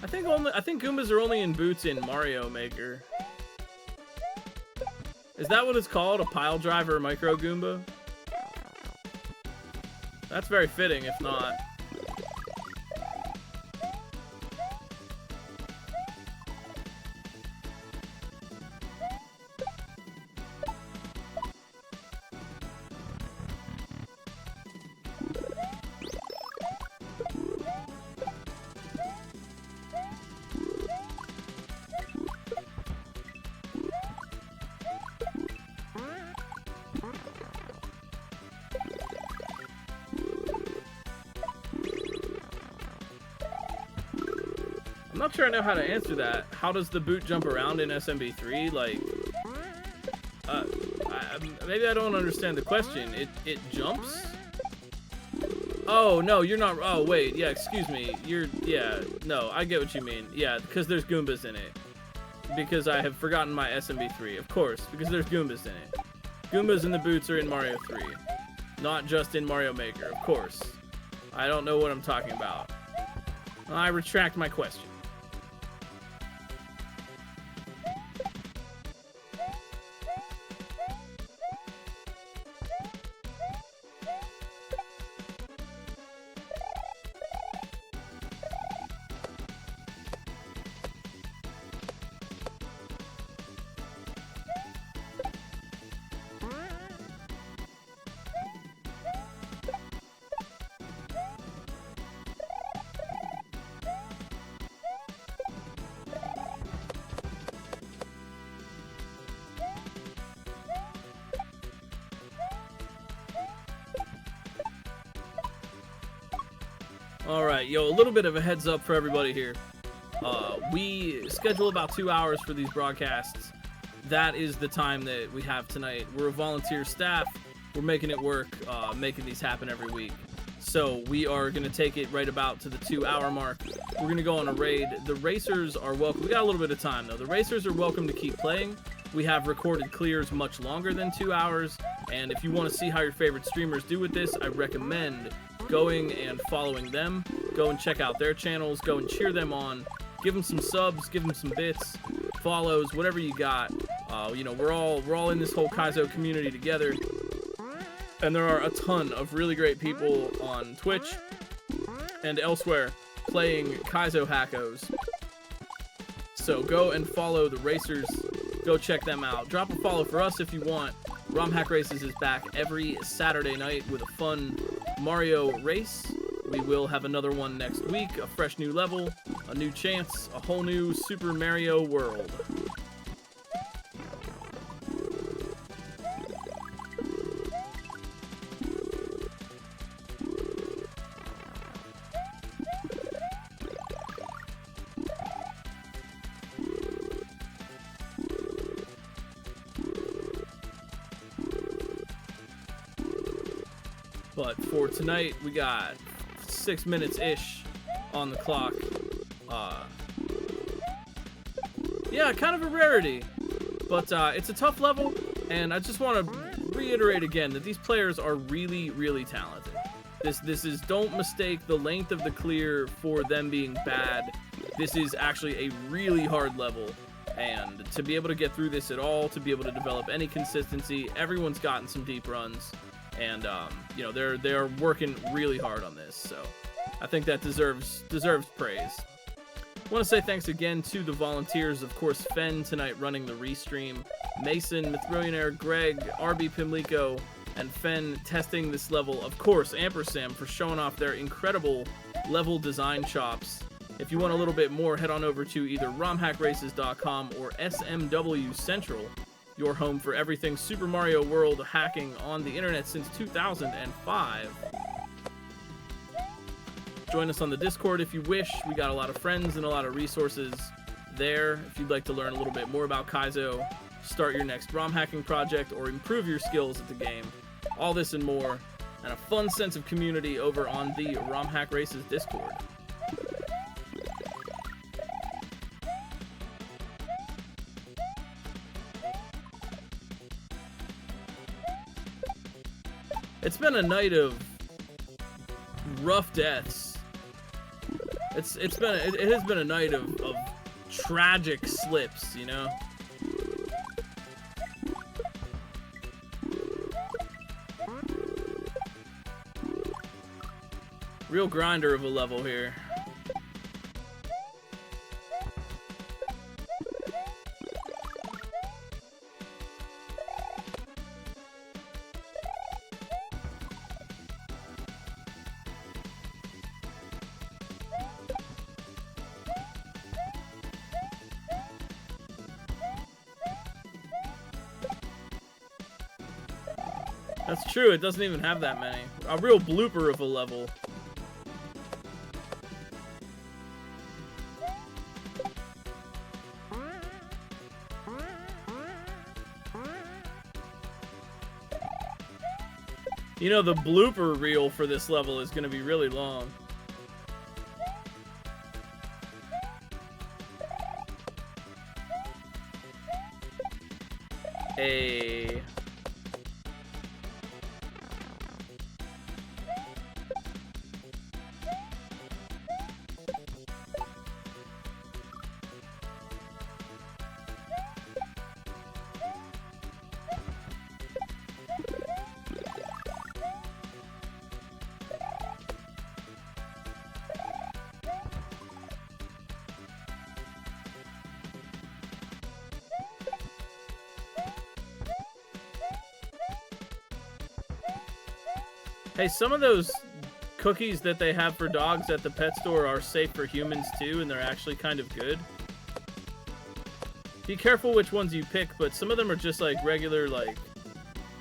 I think Goombas are only in boots in Mario Maker. Is that what it's called? A pile driver micro Goomba? That's very fitting, if not. I'm not sure I know how to answer that. How does the boot jump around in SMB3? Like, maybe I don't understand the question. It jumps? Oh, no, you're not. Oh, wait. Yeah, excuse me. Yeah, no, I get what you mean. Yeah, because there's Goombas in it. Because I have forgotten my SMB3. Of course, because there's Goombas in it. Goombas in the boots are in Mario 3. Not just in Mario Maker, of course. I don't know what I'm talking about. I retract my question. All right, yo, a little bit of a heads up for everybody here. We schedule about 2 hours for these broadcasts. That is the time that we have tonight. We're a volunteer staff. We're making it work, making these happen every week. So we are going to take it right about to the 2-hour mark. We're going to go on a raid. The racers are welcome. We got a little bit of time, though. The racers are welcome to keep playing. We have recorded clears much longer than 2 hours. And if you want to see how your favorite streamers do with this, I recommend going and following them. Go and check out their channels. Go and cheer them on. Give them some subs. Give them some bits, follows, whatever you got. You know, we're all in this whole Kaizo community together. And there are a ton of really great people on Twitch and elsewhere playing Kaizo Hackos. So go and follow the racers. Go check them out. Drop a follow for us if you want. RomHack Races is back every Saturday night with a fun Mario race. We will have another one next week. A fresh new level, a new chance, a whole new Super Mario world. But for tonight, we got 6 minutes-ish on the clock. Yeah, kind of a rarity. But it's a tough level, and I just want to reiterate again that these players are really, really talented. This is, don't mistake the length of the clear for them being bad. This is actually a really hard level. And to be able to get through this at all, to be able to develop any consistency, everyone's gotten some deep runs. And, you know, they're working really hard on this, so I think that deserves praise. I want to say thanks again to the volunteers, of course, Fen tonight running the restream, Mason, Mythrillionaire, Greg, RB Pimlico, and Fen testing this level, of course, AmperSam for showing off their incredible level design chops. If you want a little bit more, head on over to either romhackraces.com or SMW Central, your home for everything Super Mario World hacking on the internet since 2005. Join us on the Discord if you wish. We got a lot of friends and a lot of resources there. If you'd like to learn a little bit more about Kaizo, start your next ROM hacking project, or improve your skills at the game. All this and more, and a fun sense of community over on the RomHack Races Discord. It's been a night of rough deaths. It has been a night of tragic slips, you know? Real grinder of a level here. That's true, it doesn't even have that many. A real blooper of a level. You know, the blooper reel for this level is going to be really long. Hey. Hey, some of those cookies that they have for dogs at the pet store are safe for humans too, and they're actually kind of good. Be careful which ones you pick, but some of them are just like regular, like,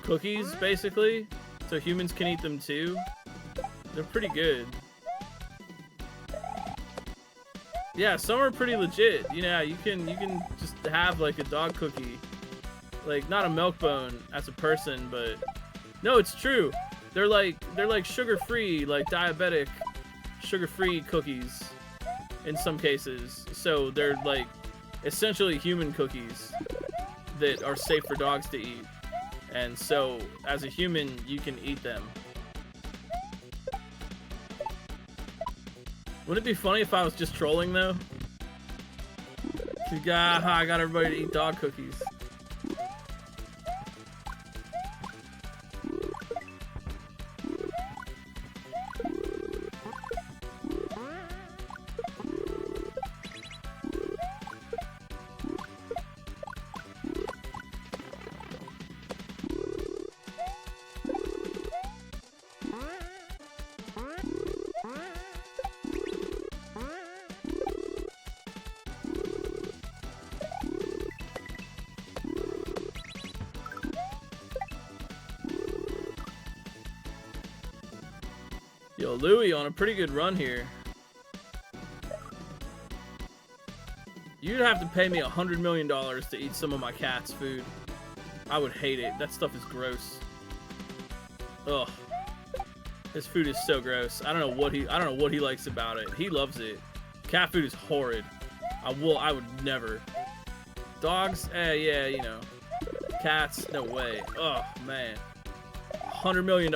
cookies, basically. So humans can eat them too. They're pretty good. Yeah, some are pretty legit. You know, you can just have like a dog cookie, like not a milk bone as a person, but no, it's true. They're like sugar-free, like diabetic sugar-free cookies in some cases. So they're like essentially human cookies that are safe for dogs to eat. And so as a human, you can eat them. Wouldn't it be funny if I was just trolling though? I got everybody to eat dog cookies. Yo, Louie on a pretty good run here. You'd have to pay me $100 million to eat some of my cat's food. I would hate it. That stuff is gross. Ugh. This food is so gross. I don't know what he likes about it. He loves it. Cat food is horrid. I would never. Dogs? Yeah, you know. Cats? No way. Oh man. $100 million.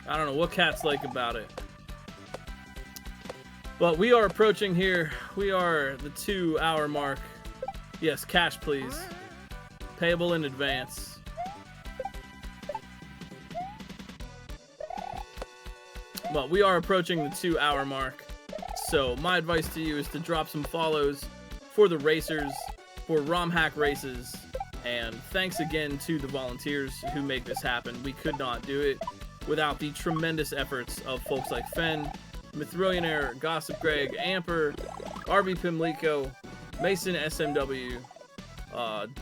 I don't know what cats like about it. But we are approaching here. We are the 2-hour mark. Yes, cash please. Payable in advance. But we are approaching the 2-hour mark. So my advice to you is to drop some follows for the racers, for RomHack Races. And thanks again to the volunteers who make this happen. We could not do it without the tremendous efforts of folks like Fen, Mithrillionaire, Gossip Greg, Amper, RB Pimlico, Mason SMW,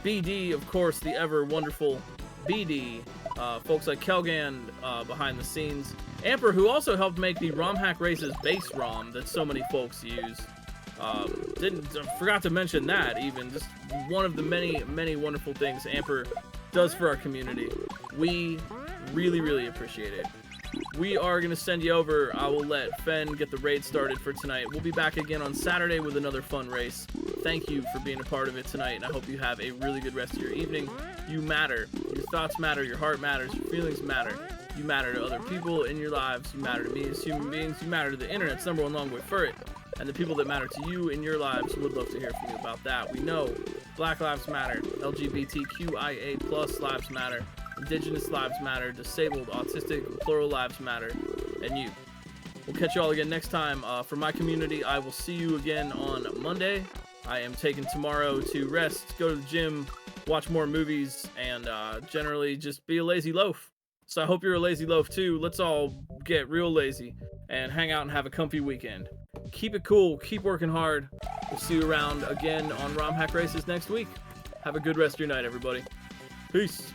BD, of course, the ever wonderful BD, folks like Kelgan behind the scenes, Amper, who also helped make the RomHack Races base ROM that so many folks use. Forgot to mention that, even just one of the many wonderful things Amper does for our community. We really appreciate it. We are going to send you over. I will let Fen get the raid started for tonight. We'll be back again on Saturday with another fun race. Thank you for being a part of it tonight, and I hope you have a really good rest of your evening. You matter. Your thoughts matter. Your heart matters. Your feelings matter. You matter to other people in your lives. You matter to me as human beings. You matter to the internet's #1 long way for it. And the people that matter to you in your lives would love to hear from you about that. We know Black Lives Matter, LGBTQIA+ lives matter, Indigenous lives matter, disabled, autistic, and plural lives matter, and you. We'll catch you all again next time. For my community, I will see you again on Monday. I am taking tomorrow to rest, go to the gym, watch more movies, and generally just be a lazy loaf. So I hope you're a lazy loaf too. Let's all get real lazy and hang out and have a comfy weekend. Keep it cool, keep working hard. We'll see you around again on RomHack Races next week. Have a good rest of your night, everybody. Peace.